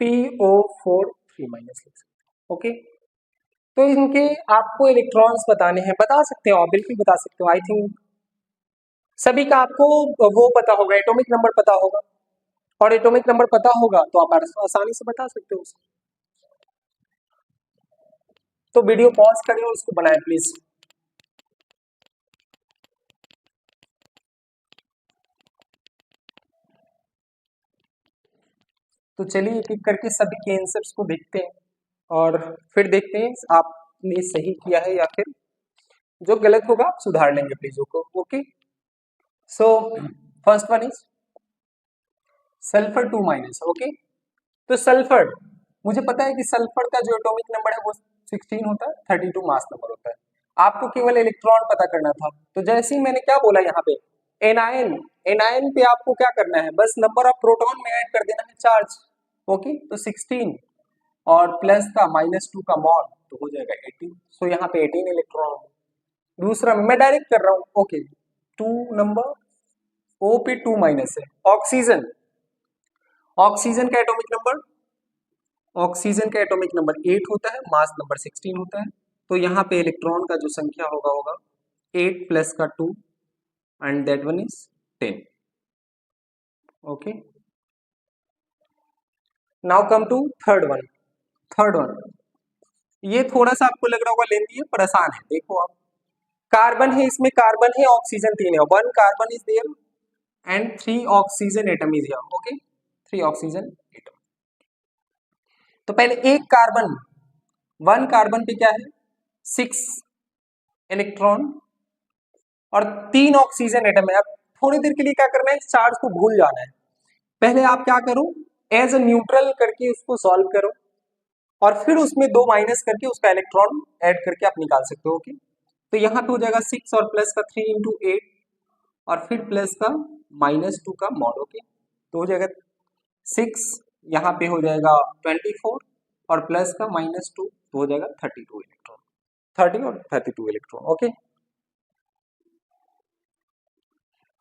PO4 3 माइनस लिख सकते हो, ओके। तो इनके आपको इलेक्ट्रॉन्स बताने हैं, बता सकते हो, बिल्कुल बता सकते हो, आई थिंक सभी का आपको वो पता होगा, एटॉमिक नंबर पता होगा, और एटॉमिक नंबर पता होगा तो आप आसानी से बता सकते हो उसको। तो वीडियो पॉज करें और उसको बनाएं प्लीज। तो चलिए एक एक करके सभी के आंसर्स को देखते हैं और फिर देखते हैं आपने सही किया है या फिर जो गलत होगा आप सुधार लेंगे please, okay. So first one is sulphur 2 minus, okay. तो सल्फर, मुझे पता है कि सल्फर का जो एटॉमिक नंबर है वो 16 होता है, 32 मास नंबर होता है, आपको केवल इलेक्ट्रॉन पता करना था। तो जैसे ही मैंने क्या बोला यहाँ पे एनायन, एनायन पे आपको क्या करना है, बस नंबर ऑफ प्रोटॉन में ऐड कर देना है चार्ज, ओके। तो 16 और प्लस का -2 का मॉड तो हो जाएगा 18, सो यहाँ पे 18 इलेक्ट्रॉन। दूसरा मैं डायरेक्ट कर रहा हूँ, ओके, 2 नंबर O पे 2 माइनस है। ऑक्सीजन, ऑक्सीजन का एटॉमिक नंबर, ऑक्सीजन का एटॉमिक नंबर 8 होता है, मास नंबर 16 होता है, तो यहाँ पे इलेक्ट्रॉन का जो संख्या होगा होगा 8 प्लस का 2 and that one is 10, okay. Now come to third one, third one ये थोड़ा सा आपको लग रहा होगा लेंदी है पर आसान है, देखो आप, कार्बन है, इसमें कार्बन है, ऑक्सीजन 3 है, 1 carbon is there and 3 oxygen atom is here, okay, 3 oxygen atom. तो पहले एक कार्बन, 1 कार्बन पे क्या है 6 इलेक्ट्रॉन और 3 ऑक्सीजन एटम है। अब थोड़ी देर के लिए क्या करना है, इस चार्ज को भूल जाना है, पहले आप क्या करो एज अ न्यूट्रल करके उसको सॉल्व करो और फिर उसमें 2 माइनस करके उसका इलेक्ट्रॉन ऐड करके आप निकाल सकते हो, ओके। तो यहाँ पे हो जाएगा 6 और प्लस का 3 इंटू 8 और फिर प्लस का -2 का मॉड, ओके। तो हो जाएगा 6, यहाँ पे हो जाएगा 24 और प्लस का -2 तो हो जाएगा 32 इलेक्ट्रॉन, 30 और 32 electron, okay.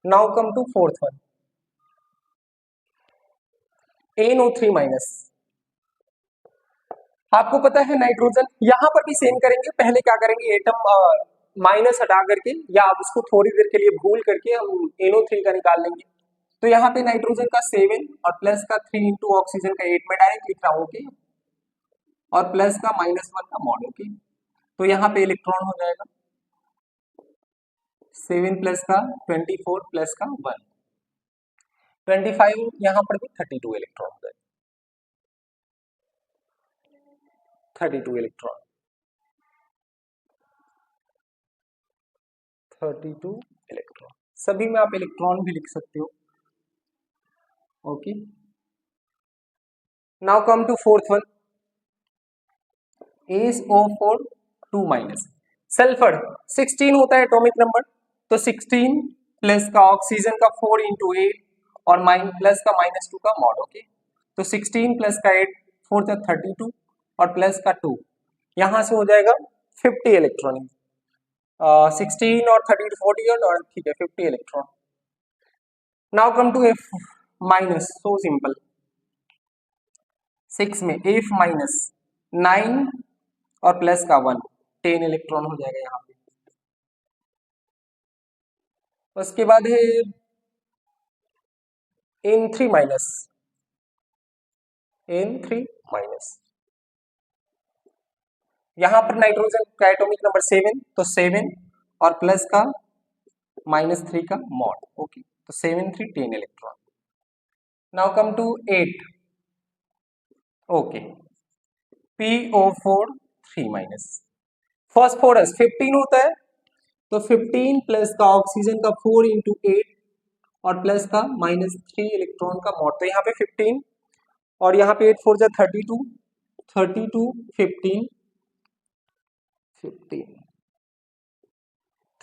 Now come to fourth one, NO3 minus. आपको पता है नाइट्रोजन, यहां पर भी सेम करेंगे। पहले क्या करेंगे, एटम माइनस हटा करके या उसको थोड़ी देर के लिए भूल करके हम NO3 का निकाल लेंगे। तो यहाँ पे नाइट्रोजन का 7 और प्लस का 3 इंटू ऑक्सीजन का 8 में डायरेक्ट लिख रहा हूँ, ओके, और प्लस का -1 का मॉड, ओके। तो यहाँ पे इलेक्ट्रॉन हो जाएगा 7 प्लस का 24 प्लस का 1 25, यहाँ पर भी 32 इलेक्ट्रॉन हो जाएगा, 32 इलेक्ट्रॉन, 32 इलेक्ट्रॉन। सभी में आप इलेक्ट्रॉन भी लिख सकते हो, okay. Now come to fourth one, SO4 2 minus. Sulphur 16 होता है एटॉमिक नंबर, तो 16 प्लस का ऑक्सीजन का 4 इंटू 8 और प्लस का -2 का मॉड, ओके। तो 16 प्लस का 8 4 जा 32 और प्लस का 2, यहां से हो जाएगा 50 इलेक्ट्रॉन। 16 और 30 40 और ठीक है 50 electron. Now come to F minus, so simple. 6 में F माइनस 9 और प्लस का 1 10 इलेक्ट्रॉन हो जाएगा यहाँ पे। उसके बाद है N3 माइनस, N3 माइनस, यहां पर नाइट्रोजन का एटॉमिक नंबर 7, तो 7 और प्लस का -3 का मॉड, ओके। तो 7 3 10 electron. Now come to 8, okay, PO4 3 minus. Phosphorus 15 होता है, तो 15 प्लस का ऑक्सीजन का 4 इंटू 8 और प्लस का -3 इलेक्ट्रॉन का मॉड, तो यहाँ पे 15 और यहाँ पे 8 4 जा 32 32 15 15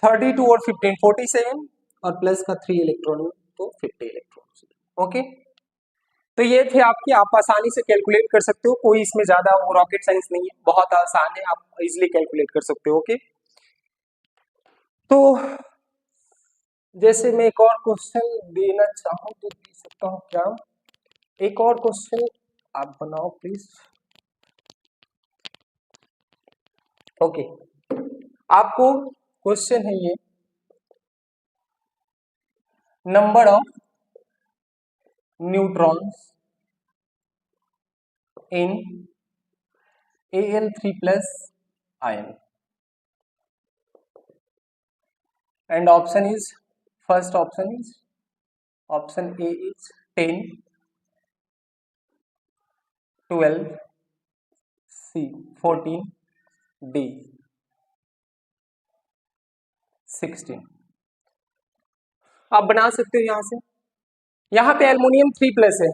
32 और 15 47 और प्लस का 3 इलेक्ट्रॉन, तो 50 इलेक्ट्रॉन, ओके। तो ये थे आपके, आप आसानी से कैलकुलेट कर सकते हो, कोई इसमें ज्यादा वो रॉकेट साइंस नहीं है, बहुत आसान है, आप इजिली कैलकुलेट कर सकते हो, ओके। तो जैसे मैं एक और क्वेश्चन देना चाहूँ तो दे सकता हूँ क्या, एक और क्वेश्चन आप बनाओ प्लीज, ओके। आपको क्वेश्चन है ये, number of neutrons in Al3 plus ion, and option is, first option is, option A is 10, 12, C 14, D 16। आप बना सकते हो यहां से। यहाँ पे एल्युमिनियम 3 प्लस है,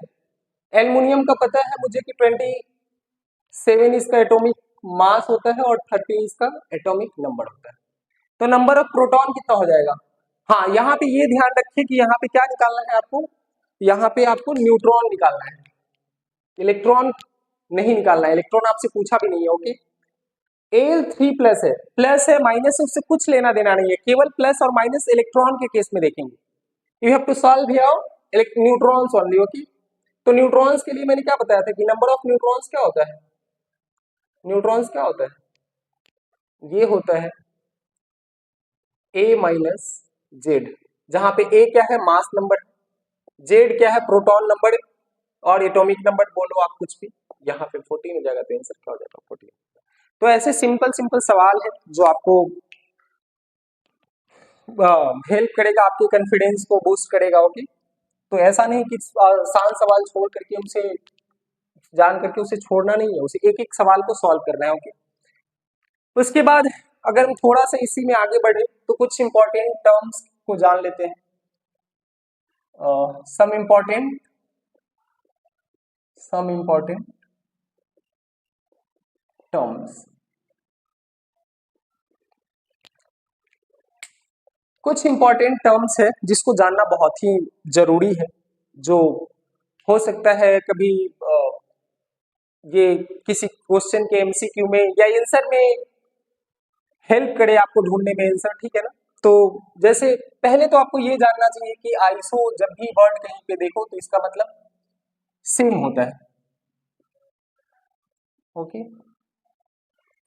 एल्युमिनियम का पता है मुझे कि 27 इसका एटॉमिक मास होता है और 30 इसका एटॉमिक नंबर होता है, तो नंबर ऑफ प्रोटॉन कितना हो जाएगा। हाँ, यहाँ पे ये ध्यान रखिए कि यहाँ पे क्या निकालना है आपको, यहाँ पे आपको न्यूट्रॉन निकालना है, इलेक्ट्रॉन नहीं निकालना है, इलेक्ट्रॉन आपसे पूछा भी नहीं है, ओके। Al3 प्लस है माइनस, उससे कुछ लेना देना नहीं है, केवल प्लस और माइनस इलेक्ट्रॉन के केस में देखेंगे। You have to solve here neutrons only, okay. तो न्यूट्रॉन्स के लिए मैंने क्या बताया था कि नंबर ऑफ न्यूट्रॉन्स क्या होता है, न्यूट्रॉन्स क्या होता है, ये होता है A माइनस जेड, जहां पे A क्या है, मास नंबर, जेड क्या है, प्रोटॉन नंबर, और एटॉमिक नंबर बोलो आप कुछ भी, यहाँ पे 14 हो जाएगा, तो आंसर क्या हो जाएगा 14। तो ऐसे सिंपल सिंपल सवाल है जो आपको हेल्प करेगा, आपके कॉन्फिडेंस को बूस्ट करेगा, ओके। तो ऐसा नहीं कि आसान सवाल छोड़ करके उसे जान करके उसे छोड़ना नहीं है, उसे एक एक सवाल को सॉल्व करना है, ओके। उसके बाद अगर हम थोड़ा सा इसी में आगे बढ़े तो कुछ इंपॉर्टेंट टर्म्स को जान लेते हैं, सम इम्पॉर्टेंट टर्म्स, कुछ इंपॉर्टेंट टर्म्स है जिसको जानना बहुत ही जरूरी है, जो हो सकता है कभी ये किसी क्वेश्चन के MCQ में या आंसर में हेल्प करे आपको ढूंढने में आंसर, ठीक है ना। तो जैसे पहले तो आपको ये जानना चाहिए कि आइसो जब भी वर्ड कहीं पे देखो तो इसका मतलब सेम होता है। ओके,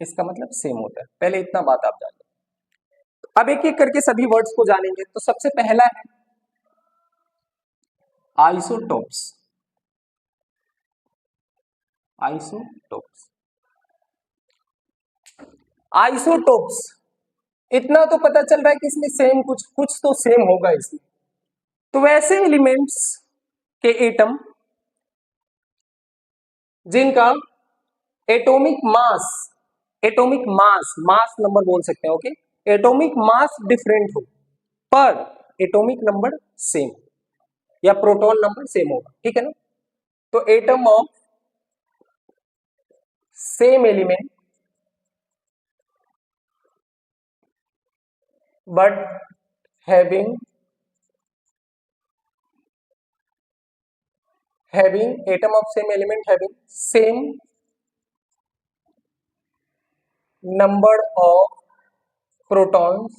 इसका मतलब सेम होता है, पहले इतना बात आप जान लो। अब एक एक करके सभी वर्ड्स को जानेंगे। तो सबसे पहला है आइसोटोप्स। आइसोटोप्स, आइसोटोप्स, इतना तो पता चल रहा है कि इसमें सेम कुछ कुछ तो सेम होगा इसमें। तो वैसे एलिमेंट्स के एटम जिनका atomic mass, atomic mass, mass number बोल सकते हैं, ओके, एटॉमिक मास डिफरेंट हो पर एटॉमिक नंबर सेम, या प्रोटॉन नंबर सेम होगा, ठीक है ना। तो atom of same element but having atom of same element having same number of protons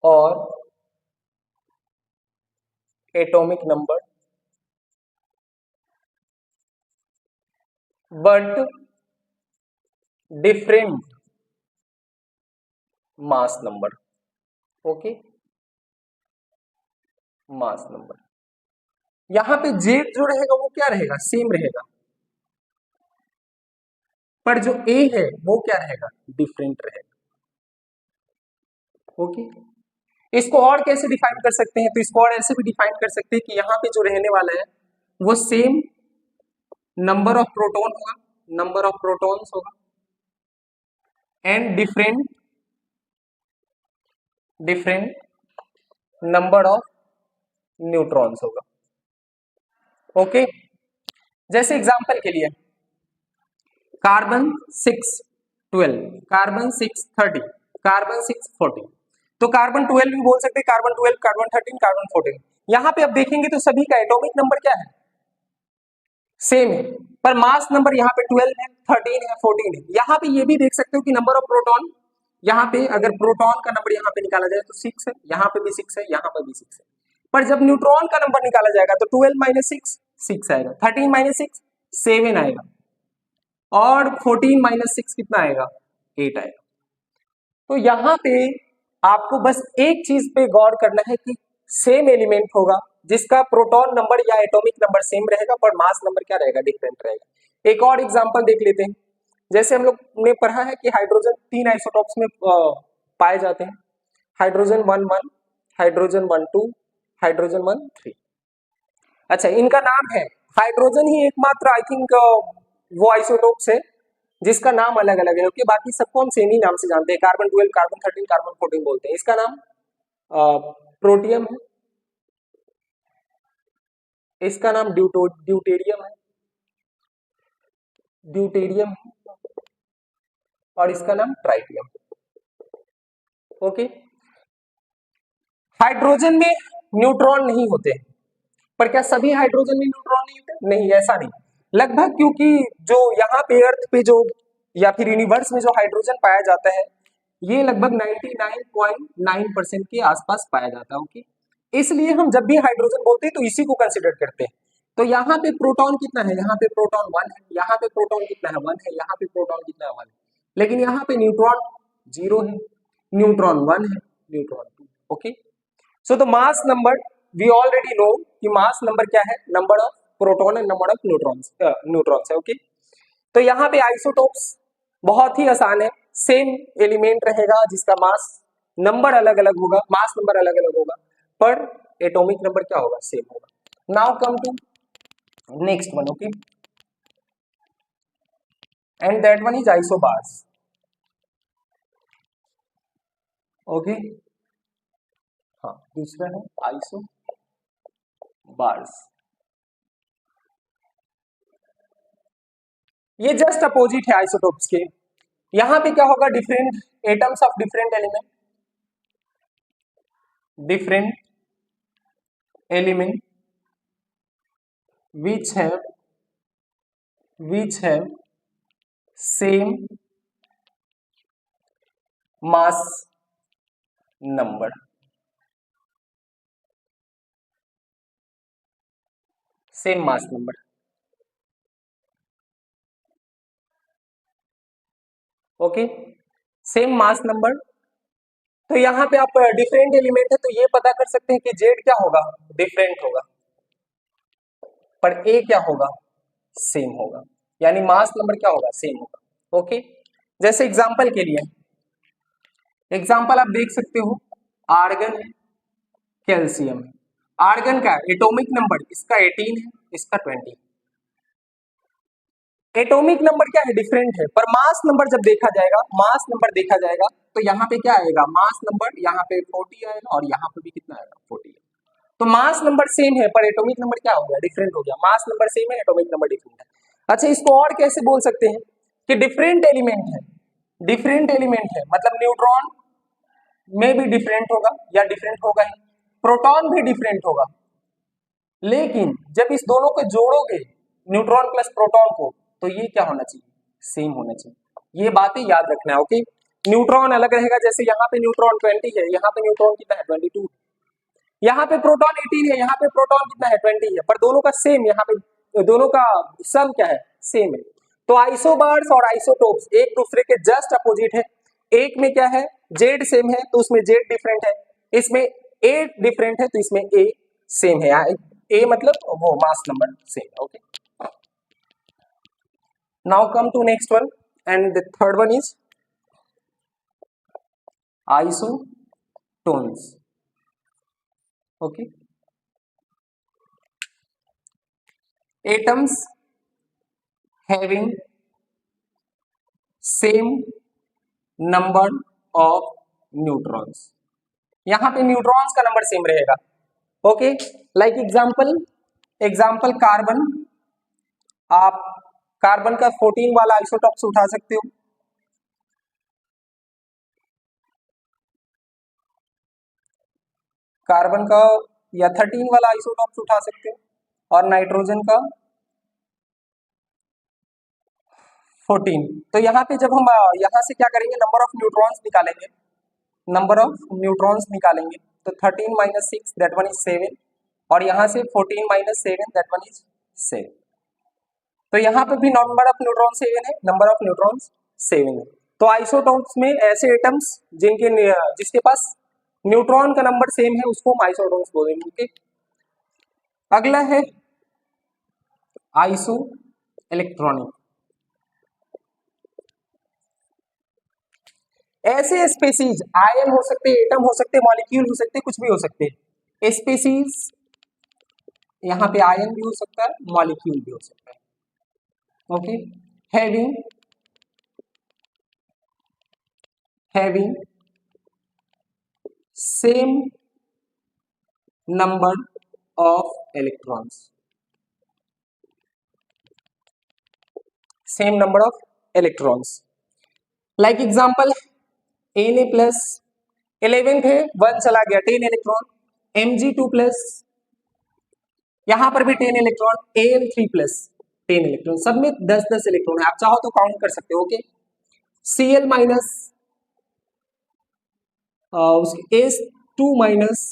or atomic number but different mass number, okay, mass number. यहां पे जेड जो रहेगा वो क्या रहेगा, सेम रहेगा, पर जो ए है वो क्या रहेगा, डिफरेंट रहेगा, ओके। इसको और कैसे डिफाइन कर सकते हैं, तो इसको और ऐसे भी डिफाइन कर सकते हैं कि यहाँ पे जो रहने वाला है वो सेम नंबर ऑफ प्रोटॉन होगा, नंबर ऑफ प्रोटॉन्स होगा, and different number of neutrons होगा, ओके। जैसे एग्जांपल के लिए कार्बन 612, कार्बन 630, कार्बन 640, तो कार्बन 12 भी बोल सकते हैं, कार्बन 12, कार्बन 13, कार्बन 14। यहां पे अब देखेंगे तो सभी का एटॉमिक नंबर क्या है, सेम है, पर मास नंबर यहाँ पे 12 है, 13 है, 14 है। यहाँ पे ये भी देख सकते हो कि नंबर ऑफ प्रोटॉन, यहाँ पे अगर प्रोटॉन का नंबर यहाँ पे निकाला जाए तो 6 है, यहाँ पे भी 6 है, यहाँ पे भी 6 है, पर जब न्यूट्रॉन का नंबर निकाला जाएगा तो 12 माइनस 6 6 आएगा, 13 माइनस 6 7 आएगा, और 14 माइनस 6 कितना आएगा, 8 आएगा। तो यहाँ पे आपको बस एक चीज पे गौर करना है कि सेम एलिमेंट होगा जिसका प्रोटॉन नंबर या एटॉमिक नंबर सेम रहेगा, पर मास नंबर क्या रहेगा, डिफरेंट रहेगा। एक और एग्जांपल देख लेते हैं। जैसे हम लोग ने पढ़ा है कि हाइड्रोजन 3 आइसोटॉप्स में पाए जाते हैं, हाइड्रोजन 1 1, हाइड्रोजन 1 2, हाइड्रोजन 1 3। अच्छा, इनका नाम है, हाइड्रोजन ही एकमात्र आई थिंक वो आइसोटोप्स है जिसका नाम अलग अलग है, ओके, बाकी सबको हम सेम ही नाम से जानते हैं, कार्बन 12, कार्बन 13, कार्बन 14 बोलते हैं। इसका नाम प्रोटियम है, इसका नाम ड्यूटेरियम है, ड्यूटेरियम है, और इसका नाम ट्राइटियम, ओके। हाइड्रोजन में न्यूट्रॉन नहीं होते, पर क्या सभी हाइड्रोजन में न्यूट्रॉन नहीं होते, नहीं, ऐसा नहीं, लगभग, क्योंकि जो यहाँ पे अर्थ पे जो या फिर यूनिवर्स में जो हाइड्रोजन पाया जाता है ये लगभग 99.9% के आसपास पाया जाता है, ओके। इसलिए हम जब भी हाइड्रोजन बोलते हैं तो इसी को कंसिडर करते हैं। तो यहाँ पे प्रोटॉन कितना है, यहाँ पे प्रोटॉन 1 है, यहाँ पे प्रोटॉन कितना है, 1 है, यहाँ पे प्रोटॉन कितना है, 1 है, लेकिन यहाँ पे न्यूट्रॉन 0 है, न्यूट्रॉन 1 है, neutron 2, okay. So the mass number, we already know कि मास नंबर क्या है, number of proton and number of neutrons है, ओके। तो यहाँ पे आइसोटोप्स बहुत ही आसान है, सेम एलिमेंट रहेगा जिसका मास नंबर अलग अलग होगा, मास नंबर अलग अलग होगा, पर एटॉमिक नंबर क्या होगा, सेम होगा। Now come to next one, okay, and that one is isobars, okay. हाँ, दूसरा है आइसोबार्स। ये जस्ट अपोजिट है आइसोटोप्स के। यहां पे क्या होगा, different atoms of different element, different element which have same mass number, same mass number. Okay, same mass number. तो यहाँ पे आप डिफरेंट एलिमेंट है तो ये पता कर सकते हैं कि जेड क्या होगा, डिफरेंट होगा, पर ए क्या होगा, सेम होगा। यानी मास नंबर क्या होगा, सेम होगा। ओके, जैसे एग्जांपल के लिए, एग्जांपल आप देख सकते हो, आर्गन है, कैल्शियम है। आर्गन का एटॉमिक नंबर इसका 18 है, इसका 20। एटॉमिक नंबर क्या है, डिफरेंट है, पर मास नंबर जब देखा जाएगा, मास नंबर देखा जाएगा तो यहाँ पे क्या आएगा, मास नंबर यहाँ पे 40 आएगा और यहाँ पे भी कितना आएगा, 40। तो मास नंबर सेम है पर एटॉमिक नंबर क्या हो गया, डिफरेंट हो गया। मास नंबर सेम है, एटॉमिक नंबर डिफरेंट है। अच्छा, इसको और कैसे बोल सकते हैं कि डिफरेंट एलिमेंट है, डिफरेंट एलिमेंट है मतलब न्यूट्रॉन में भी डिफरेंट होगा या डिफरेंट होगा ही, प्रोटॉन भी डिफरेंट होगा, लेकिन जब इस दोनों को जोड़ोगे न्यूट्रॉन प्लस प्रोटॉन को तो ये क्या होना चाहिए, सेम होना चाहिए। ये बातें याद रखना है। ओके, न्यूट्रॉन अलग रहेगा, जैसे यहाँ पे न्यूट्रॉन 20 है, यहाँ पे न्यूट्रॉन कितना है, 22। यहाँ पे प्रोटॉन 18 है, यहाँ पे प्रोटॉन कितना है, 20 है, पर दोनों का सेम, यहाँ पे दोनों का सम क्या है, सेम है। तो आइसोबार्स और आइसोटोप्स एक दूसरे के जस्ट अपोजिट है। एक में क्या है, जेड सेम है तो उसमें जेड डिफरेंट है, इसमें ए डिफरेंट है तो इसमें ए सेम है। ए मतलब वो मास नंबर सेम है। Okay, now come to next one and the third one is isotones. Okay, atoms having same number of neutrons। यहां पे न्यूट्रॉन्स का नंबर सेम रहेगा। Okay, like example, example carbon, आप कार्बन का 14 वाला आइसोटॉप्स उठा सकते हो, कार्बन का या 13 वाला आइसोटॉप्स उठा सकते हो और नाइट्रोजन का 14। तो यहाँ पे जब हम यहाँ से क्या करेंगे, नंबर ऑफ न्यूट्रॉन्स निकालेंगे, नंबर ऑफ न्यूट्रॉन्स निकालेंगे तो 13 माइनस 6 दैट वन इज 7, और यहाँ से 14 माइनस 7 दैट वन इज 7। तो यहाँ पे भी नंबर ऑफ न्यूट्रॉन 7 है, नंबर ऑफ न्यूट्रॉन्स 7 है। तो आइसोटोप्स में ऐसे एटम्स जिनके जिसके पास न्यूट्रॉन का नंबर सेम है उसको हम आइसोटोप्स बोलेंगे। ओके, अगला है आइसो इलेक्ट्रॉनिक। ऐसे स्पेसीज, आयन हो सकते हैं, एटम हो सकते हैं, मॉलिक्यूल हो सकते हैं, कुछ भी हो सकते हैं स्पेसीज। यहाँ पे आयन भी हो सकता है, मॉलिक्यूल भी हो सकता है। Okay, having having same number of electrons, same number of electrons. Like example Na plus 11 है, 1 चला गया, 10 इलेक्ट्रॉन। Mg2 प्लस, यहां पर भी 10 इलेक्ट्रॉन। Al3 प्लस 10 इलेक्ट्रॉन, सब में 10-10 इलेक्ट्रॉन है, आप चाहो तो काउंट कर सकते हो। ओके, Cl माइनस, उसके S2 माइनस,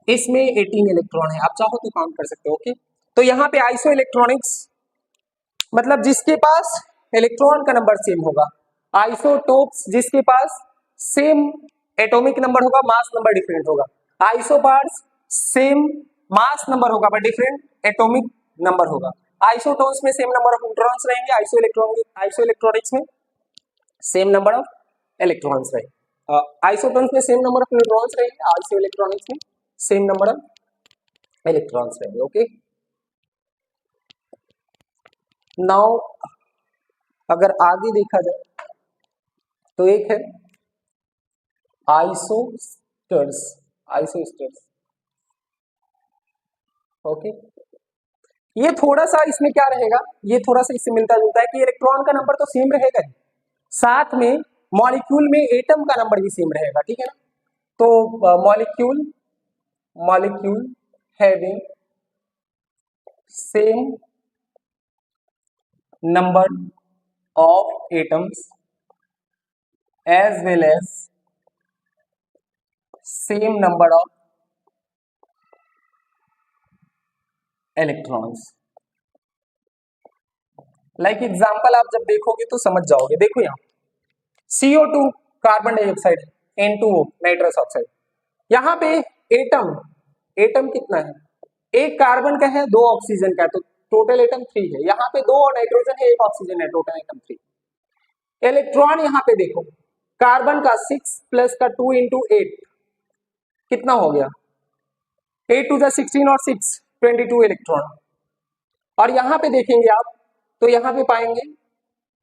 इसमें 18 इलेक्ट्रॉन है, आप चाहो तो काउंट कर सकते हो। ओके, तो यहाँ पे आइसो इलेक्ट्रॉनिक्स मतलब जिसके पास इलेक्ट्रॉन का नंबर सेम होगा, आइसोटोप्स जिसके पास सेम एटॉमिक नंबर होगा, मास नंबर डिफरेंट होगा। आइसोबार्स सेम मास नंबर होगा पर डिफरेंट एटॉमिक नंबर होगा। आइसोटोन्स में सेम नंबर ऑफ न्यूट्रॉन्स रहेंगे, आइसो इलेक्ट्रॉनिक्स में सेम नंबर ऑफ इलेक्ट्रॉन्स रहेंगे। आइसोटोन्स में सेम नंबर ऑफ न्यूट्रॉन्स रहेंगे, आइसो इलेक्ट्रॉनिक्स में सेम नंबर ऑफ इलेक्ट्रॉन्स रहेंगे। ओके, नाउ अगर आगे देखा जाए तो एक है आइसोस्टर्स, आइसोस्टर्स। ओके, ये थोड़ा सा इसमें क्या रहेगा, ये थोड़ा सा इससे मिलता जुलता है कि इलेक्ट्रॉन का नंबर तो सेम रहेगा ही, साथ में मॉलिक्यूल में एटम का नंबर भी सेम रहेगा। ठीक है ना, तो molecule molecule having same number of atoms as well as same number of electrons. Like example आप जब देखोगे तो समझ जाओगे। देखो यहाँ CO2 कार्बन डाइऑक्साइड है, N2O नाइट्रस ऑक्साइड। यहाँ पे एटम एटम कितना है, एक कार्बन का है, दो ऑक्सीजन का है, तो टोटल एटम 3 है। यहाँ पे दो नाइट्रोजन है, एक ऑक्सीजन है, टोटल एटम 3। इलेक्ट्रॉन यहाँ पे देखो, कार्बन का 6 प्लस का 2 इंटू 8 कितना हो गया, 8 टू 16 और 6 22 इलेक्ट्रॉन। और यहाँ पे देखेंगे आप तो यहाँ पे पाएंगे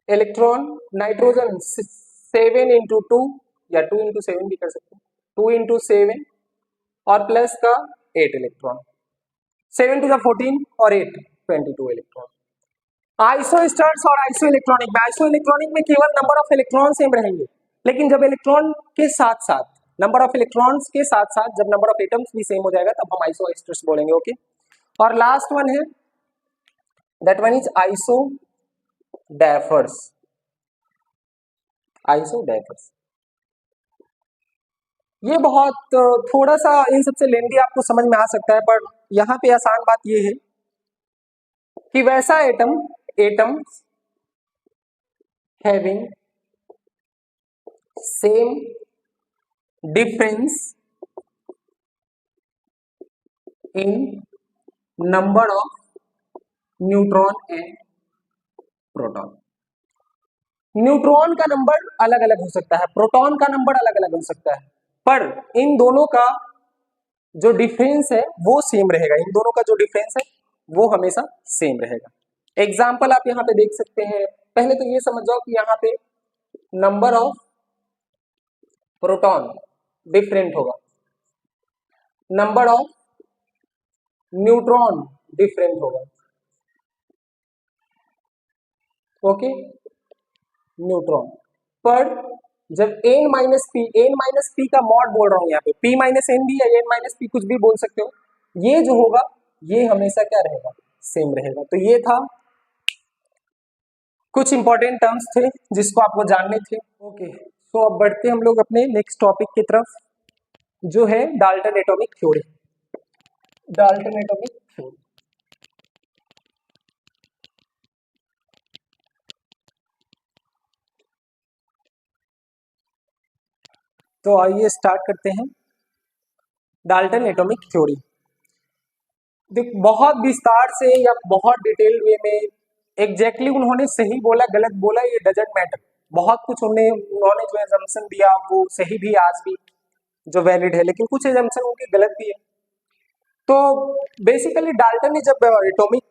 इलेक्ट्रॉन नाइट्रोजन 7 इंटू 2 या 2 इंटू 7 भी कर सकते हैं, 2 इंटू 7 और प्लस का 8 इलेक्ट्रॉन, 7 टू 14 और 8 22 इलेक्ट्रॉन। आइसोस्टर्स और आइसो इलेक्ट्रॉनिक में केवल नंबर ऑफ इलेक्ट्रॉन सेम रहेंगे, लेकिन जब इलेक्ट्रॉन के साथ साथ नंबर ऑफ इलेक्ट्रॉन्स के साथ साथ जब नंबर ऑफ एटम्स भी सेम हो जाएगा तब हम आइसोस्टर्स बोलेंगे। ओके, और लास्ट वन है दैट वन इज आइसोडेफर्स। ये बहुत थोड़ा सा इन सबसे लेंदी आपको समझ में आ सकता है, पर यहाँ पे आसान बात ये है कि वैसा atom having same difference in number of neutron and proton. Neutron का नंबर अलग अलग हो सकता है, प्रोटॉन का नंबर अलग अलग हो सकता है, पर इन दोनों का जो डिफरेंस है वो सेम रहेगा। इन दोनों का जो डिफरेंस है वो हमेशा सेम रहेगा। एग्जाम्पल आप यहाँ पे देख सकते हैं। पहले तो ये समझ जाओ कि यहाँ पे नंबर ऑफ प्रोटॉन डिफरेंट होगा, नंबर ऑफ न्यूट्रॉन डिफरेंट होगा। ओके, न्यूट्रॉन पर जब n माइनस पी का मॉड बोल रहा हूं यहाँ पे, p माइनस एन भी या n माइनस पी कुछ भी बोल सकते हो, ये जो होगा ये हमेशा क्या रहेगा, सेम रहेगा। तो ये था कुछ इंपॉर्टेंट टर्म्स थे जिसको आपको जानने थे। ओके, तो अब बढ़ते हम लोग अपने नेक्स्ट टॉपिक की तरफ, जो है Dalton atomic theory. Dalton atomic theory, तो आइए स्टार्ट करते हैं डाल्टन एटॉमिक थ्योरी। देख, बहुत विस्तार से या बहुत डिटेल वे में एग्जैक्टली उन्होंने सही बोला गलत बोला ये डजंट मैटर। बहुत कुछ उन्होंने जो एजम्पशन दिया वो सही भी आज भी जो वैलिड है, लेकिन कुछ एजम्पशन उनके गलत भी है। तो बेसिकली डाल्टन ने जब एटॉमिक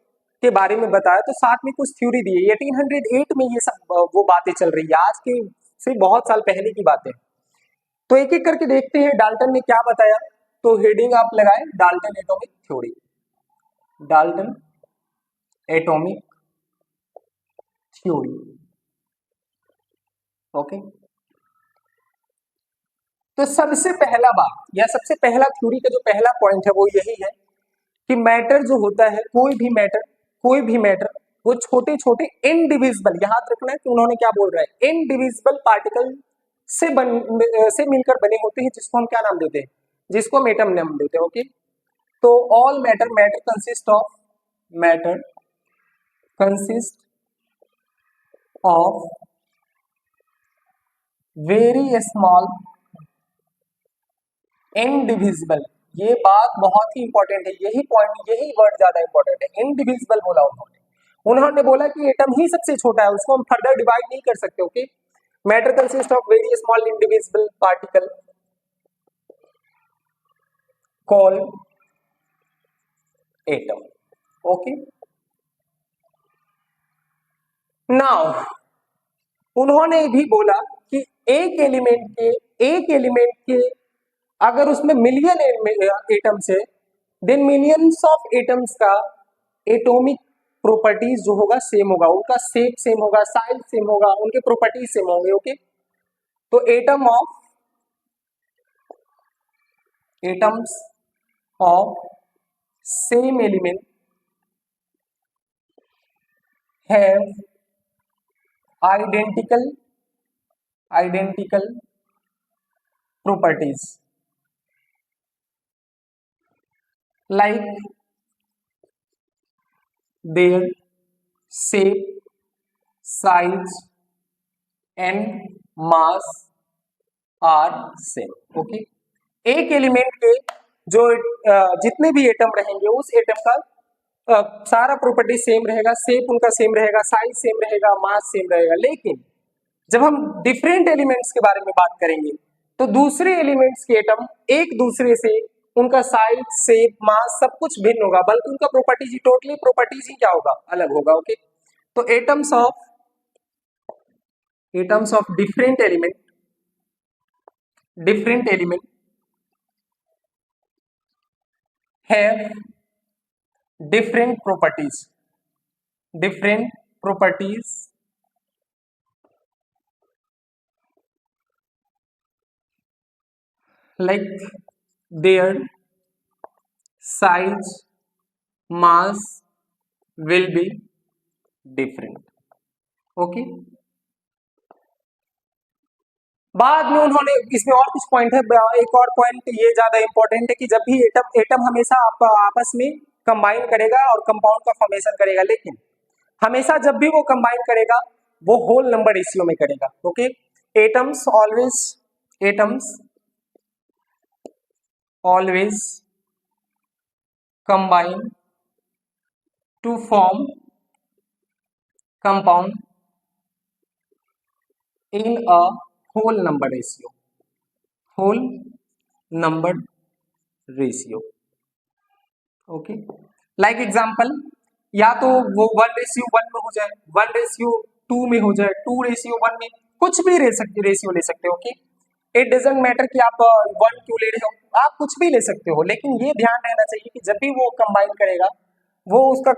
के बारे में बताया तो साथ में कुछ थ्योरी दी है। 1808 में ये सब वो बातें चल रही है, आज के से बहुत साल पहले की बातें। तो एक एक करके देखते हैं डाल्टन ने क्या बताया। तो हेडिंग आप लगाए Dalton atomic theory, Dalton atomic theory. Okay, तो सबसे पहला बात या सबसे पहला थ्योरी का जो पहला पॉइंट है वो यही है कि मैटर जो होता है, कोई भी मैटर वो छोटे छोटे इनडिविजिबल, याद रखना है कि उन्होंने क्या बोल रहे हैं, इनडिविजिबल पार्टिकल से मिलकर बने होते हैं, जिसको हम क्या नाम देते हैं, जिसको हम एटम नाम देते हैं। ओके, तो all matter consist of very small indivisible. ये बात बहुत ही इंपॉर्टेंट है, यही पॉइंट, यही वर्ड ज्यादा इंपॉर्टेंट है। इनडिविजिबल बोला उन्होंने बोला कि एटम ही सबसे छोटा है, उसको हम फर्दर डिवाइड नहीं कर सकते। Okay, matter consist of very small indivisible particle call atom. Okay, now उन्होंने भी बोला कि एक एलिमेंट के अगर उसमें मिलियन एटम्स है, देन मिलियंस ऑफ एटम्स का एटॉमिक प्रॉपर्टीज जो होगा सेम होगा, उनका शेप सेम होगा, साइज सेम होगा, उनके प्रॉपर्टीज सेम होंगे। ओके, तो atoms of same element have identical identical properties like their shape, size and mass are same. Okay, एक एलिमेंट के जो जितने भी एटम रहेंगे उस एटम का सारा प्रॉपर्टी सेम रहेगा, शेप उनका सेम रहेगा, साइज सेम रहेगा, मास सेम रहेगा। लेकिन जब हम डिफरेंट एलिमेंट्स के बारे में बात करेंगे तो दूसरे एलिमेंट्स के एटम एक दूसरे से उनका साइज, शेप, मास सब कुछ भिन्न होगा, बल्कि उनका प्रॉपर्टीज ही टोटली प्रॉपर्टीज ही क्या होगा, अलग होगा। ओके, तो atoms of different element have different properties like their size, mass will be different. Okay, बाद में उन्होंने इसमें और कुछ पॉइंट है, एक और पॉइंट ये ज्यादा इंपॉर्टेंट है कि जब भी एटम हमेशा आपस में कंबाइन करेगा और कंपाउंड का फॉर्मेशन करेगा, लेकिन हमेशा जब भी वो कंबाइन करेगा वो होल नंबर रेशियो में करेगा। Okay, atoms always combine to form compound in a whole number ratio. Okay, like example, या तो वो 1:1 में हो जाए, 1:2 में हो जाए, 2:1 में, कुछ भी रेशियो ले सकते हो। ओके, इट डजंट मैटर कि आप 1 क्यों ले रहे हो, आप कुछ भी ले सकते हो, लेकिन ये ध्यान रहना चाहिए कि जब भी वो कंबाइन करेगा वो उसका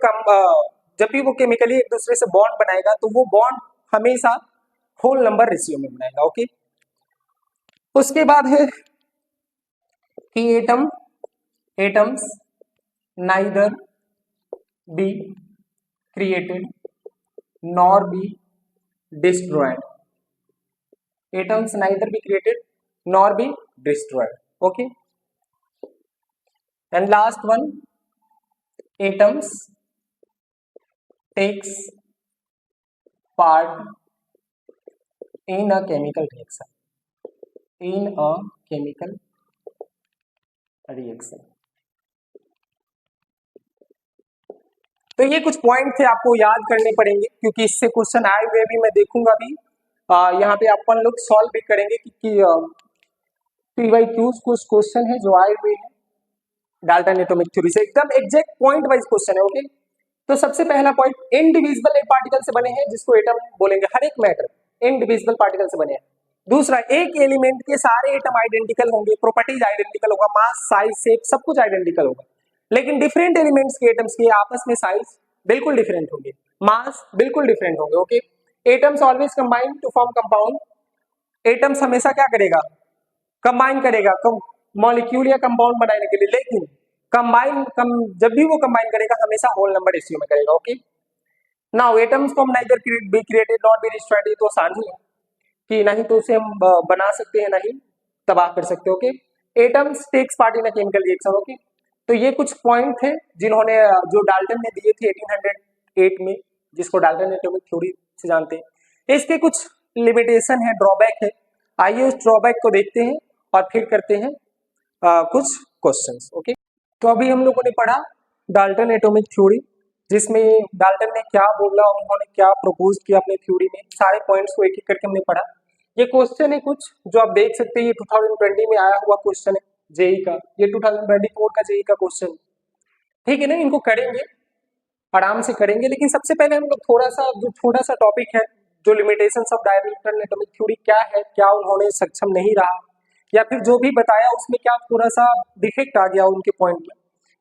जब भी वो केमिकली एक दूसरे से बॉन्ड बनाएगा तो वो बॉन्ड हमेशा होल नंबर रेशियो में बनाएगा। ओके, उसके बाद है कि atoms neither be created nor be destroyed. Atoms neither be created nor be destroyed. Okay, and last one, atoms takes part in a chemical reaction। तो ये कुछ पॉइंट थे, आपको याद करने पड़ेंगे क्योंकि इससे क्वेश्चन आए हुए भी मैं देखूंगा भी, यहाँ पे अपन लोग सॉल्व भी करेंगे क्योंकि PYQs कुछ क्वेश्चन है जो आए हुए हैं डाल्टन एटॉमिक थ्योरी से, एकदम एग्जैक्ट पॉइंट वाइज क्वेश्चन है। ओके, तो सबसे पहला पॉइंट, इनडिविजिबल एक पार्टिकल से बने हैं जिसको एटम बोलेंगे, हर एक मैटर इनडिविजिबल पार्टिकल से बने हैं। दूसरा, एक एलिमेंट के सारे एटम आइडेंटिकल होंगे, प्रॉपर्टीज आइडेंटिकल होगा, मास, साइज, शेप सब कुछ आइडेंटिकल होगा, लेकिन डिफरेंट एलिमेंट्स के एटम्स के आपस में साइज बिल्कुल डिफरेंट होंगे, मास बिल्कुल डिफरेंट होंगे। Okay, atoms always combine to form compound. Atoms हमेशा क्या करेगा, कंबाइन करेगा मॉलिक्यूल या कंपाउंड बनाने के लिए, लेकिन जब भी वो कंबाइन करेगा हमेशा होल नंबर रेशियो में करेगा। ओके, नाउ एटम्स को हम neither be created not be destroyed, तो आसान ही है कि नहीं तो उसे हम बना सकते हैं नहीं तबाह कर सकते। Okay, atoms takes part in a chemical reaction. Okay, तो ये कुछ पॉइंट थे जिन्होंने जो डाल्टन ने दिए थे 1808 में, जिसको डाल्टन एटॉमिक थ्योरी से जानते हैं। इसके कुछ लिमिटेशन है, ड्रॉबैक है, आइए उस ड्रॉबैक को देखते हैं और फिर करते हैं कुछ क्वेश्चंस। ओके, तो अभी हम लोगों ने पढ़ा डाल्टन एटॉमिक थ्योरी, जिसमें डाल्टन ने क्या बोला और उन्होंने क्या प्रपोज किया अपने थ्योरी में, सारे पॉइंट्स को एक एक करके हमने पढ़ा। ये क्वेश्चन है कुछ जो आप देख सकते हैं, ये 2020 में आया हुआ क्वेश्चन है जेई का, ये 2024 का जेई का क्वेश्चन, ठीक है ना। इनको करेंगे, आराम से करेंगे, लेकिन सबसे पहले हम लोग थोड़ा सा टॉपिक है जो limitations of Dalton atomic theory क्या है, क्या उन्होंने सक्षम नहीं रहा, या फिर जो भी बताया उसमें क्या थोड़ा सा डिफेक्ट आ गया उनके पॉइंट में,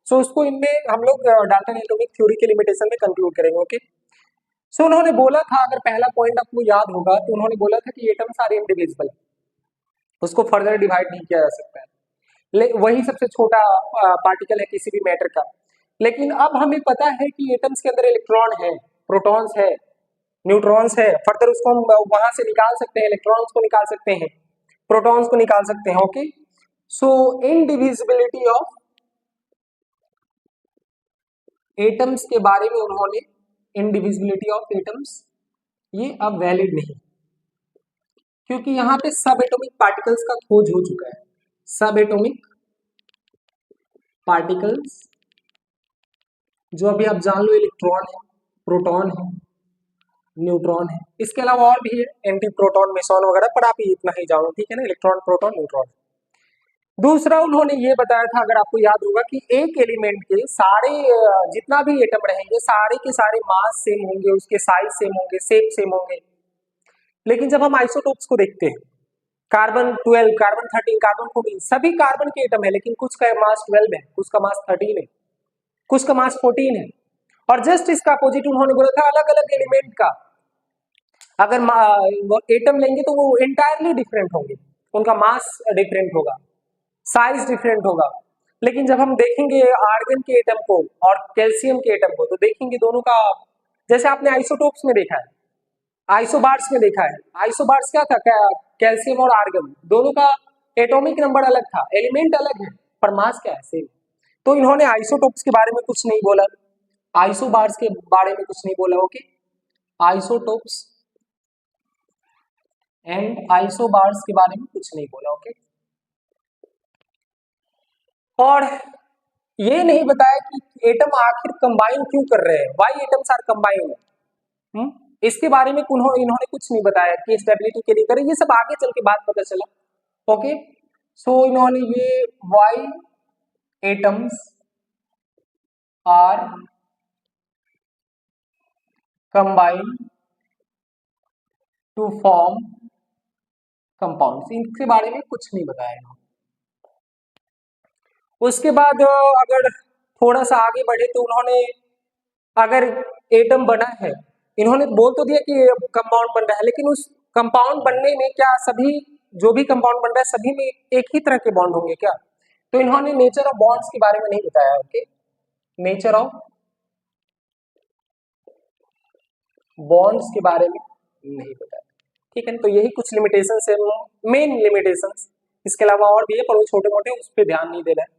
सो उसको इनमें हम लोग डाल्टन एटॉमिक थ्योरी के लिमिटेशन में कंक्लूड करेंगे। ओके, सो उन्होंने बोला था, अगर पहला पॉइंट आपको याद होगा तो उन्होंने बोला था कि एटम्स आर इनडिविजिबल, उसको फर्दर डिवाइड नहीं किया जा सकता है, वही सबसे छोटा पार्टिकल है किसी भी मैटर का। लेकिन अब हमें पता है कि एटम्स के अंदर इलेक्ट्रॉन है, प्रोटॉन्स है, न्यूट्रॉन्स है, फर्दर उसको हम वहां से निकाल सकते हैं, इलेक्ट्रॉन्स को निकाल सकते हैं, प्रोटॉन्स को निकाल सकते हैं। Okay, so indivisibility of atoms के बारे में उन्होंने, इनडिविजिबिलिटी ऑफ एटम्स, ये अब वैलिड नहीं, क्योंकि यहाँ पे सब एटॉमिक पार्टिकल्स का खोज हो चुका है। सब एटॉमिक पार्टिकल्स जो अभी आप जान लो, इलेक्ट्रॉन है, प्रोटॉन है, न्यूट्रॉन है, इसके अलावा और भी है, एंटी प्रोटॉन, मेसॉन वगैरह, पर आप ये इतना ही जानो, ठीक है ना, इलेक्ट्रॉन, प्रोटॉन, न्यूट्रॉन। दूसरा उन्होंने ये बताया था, अगर आपको याद होगा, कि एक एलिमेंट के सारे जितना भी एटम रहेंगे, सारे के सारे मास सेम होंगे, उसके साइज सेम होंगे, शेप सेम होंगे। लेकिन जब हम आइसोटोप्स को देखते हैं, कार्बन 12, कार्बन 13, कार्बन 14, सभी कार्बन के एटम है, लेकिन कुछ का मास 12 है, कुछ का मास 13 है, कुछ का मास 14 है। और जस्ट इसका अपोजिट उन्होंने बोला था, अलग अलग एलिमेंट का अगर एटम लेंगे तो वो इंटायरली डिफरेंट होंगे, उनका मास डिफरेंट होगा, साइज डिफरेंट होगा। लेकिन जब हम देखेंगे आर्गन के एटम को और कैल्शियम के एटम को, तो देखेंगे दोनों का, जैसे आपने आइसोटोप्स में देखा है, आइसोबार्स में देखा है, आइसोबार्स क्या था, कैल्शियम और आर्गन दोनों का एटॉमिक नंबर अलग था, एलिमेंट अलग है, पर मास क्या है, सेम। तो इन्होंने आइसोटोप्स के बारे में कुछ नहीं बोला, आइसोबार्स के बारे में कुछ नहीं बोला। ओके, आइसोटोप्स एंड आइसोबार्स के बारे में कुछ नहीं बोला। ओके, और ये नहीं बताया कि एटम आखिर कंबाइन क्यों कर रहे हैं, व्हाई एटम्स आर कंबाइन, इसके बारे में इन्होंने कुछ नहीं बताया कि स्टेबिलिटी के लिए करें, ये सब आगे चल के बात पता चला। ओके, सो इन्होंने ये why atoms are combine to form compounds, इनके बारे में कुछ नहीं बताया इन्होंने। उसके बाद अगर थोड़ा सा आगे बढ़े तो उन्होंने, अगर एटम बना है, इन्होंने बोल तो दिया कि कंपाउंड बन रहा है, लेकिन उस कंपाउंड बनने में क्या सभी, जो भी कंपाउंड बन रहा है सभी में एक ही तरह के बॉन्ड होंगे क्या, तो इन्होंने नेचर ऑफ बॉन्ड्स के बारे में नहीं बताया। ओके, नेचर ऑफ बॉन्ड्स के बारे में नहीं बताया, ठीक है। तो यही कुछ लिमिटेशंस है, मेन लिमिटेशंस, इसके अलावा और भी है, पर वो छोटे मोटे, उस पर ध्यान नहीं देना है।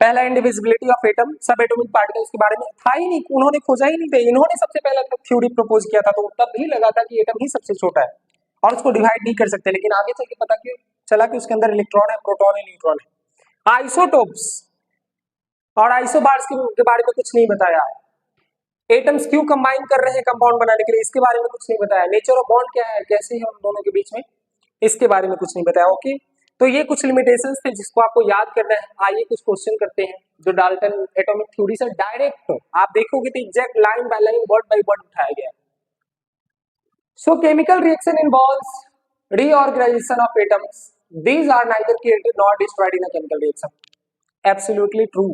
पहला, इंडिविजिबिलिटी ऑफ एटम, सब एटॉमिक पार्टिकल्स के बारे में था ही नहीं, उन्होंने खोजा ही नहीं था, इन्होंने सबसे पहला थ्योरी प्रपोज किया था, तो तब भी लगा था कि एटम ही सबसे छोटा है और उसको डिवाइड नहीं कर सकते, लेकिन आगे चल के पता क्यों चला कि उसके अंदर इलेक्ट्रॉन है, प्रोटॉन है, न्यूट्रॉन है। आइसोटोप्स और आइसोबार्स के बारे में कुछ नहीं बताया, एटम्स क्यों कंबाइन कर रहे हैं कंपाउंड बनाने के लिए, इसके बारे में कुछ नहीं बताया, नेचर ऑफ बॉन्ड क्या है, कैसे है उन दोनों के बीच में, इसके बारे में कुछ नहीं बताया। ओके, तो ये कुछ लिमिटेशंस थे जिसको आपको याद करना है। आइए कुछ क्वेश्चन करते हैं जो डाल्टन एटॉमिक थ्योरी से डायरेक्ट, आप देखोगे तो exact line by line, word by word उठाया गया है। So chemical reaction involves reorganisation of atoms, these are neither created nor destroyed in a chemical reaction, absolutely true.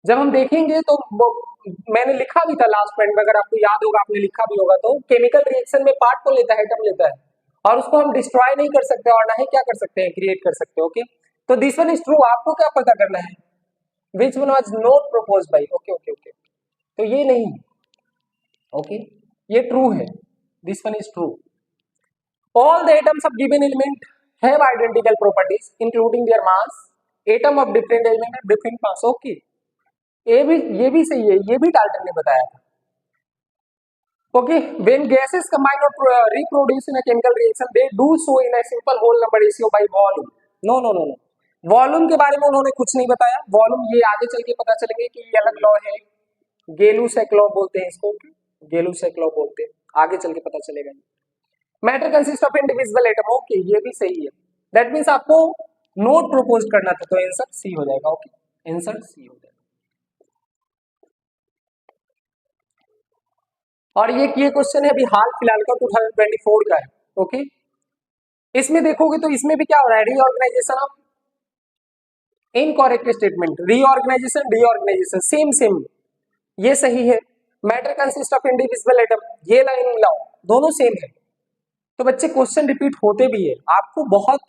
जब हम देखेंगे तो मैंने लिखा भी था लास्ट पॉइंट में, अगर आपको याद होगा, आपने लिखा भी होगा, तो केमिकल रिएक्शन में पार्ट को लेता है, एटम लेता है, और उसको हम डिस्ट्रॉय नहीं कर सकते, और ना ही क्या कर सकते हैं, क्रिएट कर सकते हैं। ओके, तो दिस वन इज ट्रू, आपको क्या पता करना है, which one was not proposed by, okay okay okay, तो ये नहीं, ओके, ये ट्रू है, this one is true. All the atoms of given element have identical properties including their mass, atom of different element have different mass. Okay, ये भी सही है, ये भी डाल्टन ने बताया था। Okay, when gases combine or reproduce in a chemical reaction, they do so in a simple whole number ratio by volume. No, no, no, no. Volume के बारे में उन्होंने कुछ नहीं बताया, वॉल्यूम ये आगे चल के पता चलेंगे कि ये अलग लॉ है, गेलू-सेक लॉ बोलते हैं इसको, गेलू-सेक लॉ बोलते हैं, आगे चल के पता चलेगा। Matter consist of individual atom, okay, ये भी सही है, दैट मीन्स आपको नोट प्रपोज करना था, तो आंसर सी हो जाएगा। ओके, आंसर सी हो जाएगा। और ये क्वेश्चन है अभी हाल फिलहाल का 2024 का है। ओके, इसमें देखोगे तो इसमें भी क्या हो रहा है, reorganisation of, incorrect statement, reorganisation reorganisation, same same, ये सही है। Matter consist of individual atom, ये लाइन मिलाओ, दोनों सेम है। तो बच्चे क्वेश्चन रिपीट होते भी है, आपको बहुत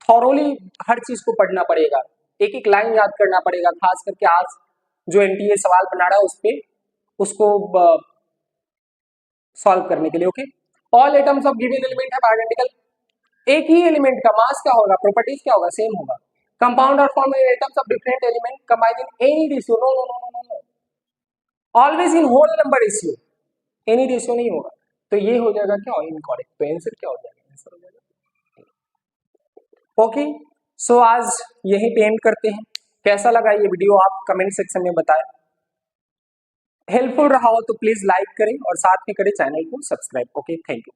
थॉरोली हर चीज को पढ़ना पड़ेगा, एक एक लाइन याद करना पड़ेगा, खास करके आज जो एनटीए सवाल बना रहा है उस पे, उसको सॉल्व करने के लिए। Okay, all atoms of given element है आइडेंटिकल, एक ही एलिमेंट का मास क्या होगा, प्रॉपर्टीज क्या होगा, सेम होगा। कंपाउंड और form atoms of different element combining any ratio, no no no no no, always in whole number ratio, any ratio नहीं होगा। तो ये हो जाएगा क्या, इनकरेक्ट। तो आंसर क्या हो जाएगा, आंसर हो जाएगा। ओके, सो आज यहीं पे एंड करते हैं। कैसा लगा ये वीडियो आप कमेंट सेक्शन में बताएं। हेल्पफुल रहा हो तो प्लीज लाइक करें और साथ में करें चैनल को सब्सक्राइब। Okay, thank you.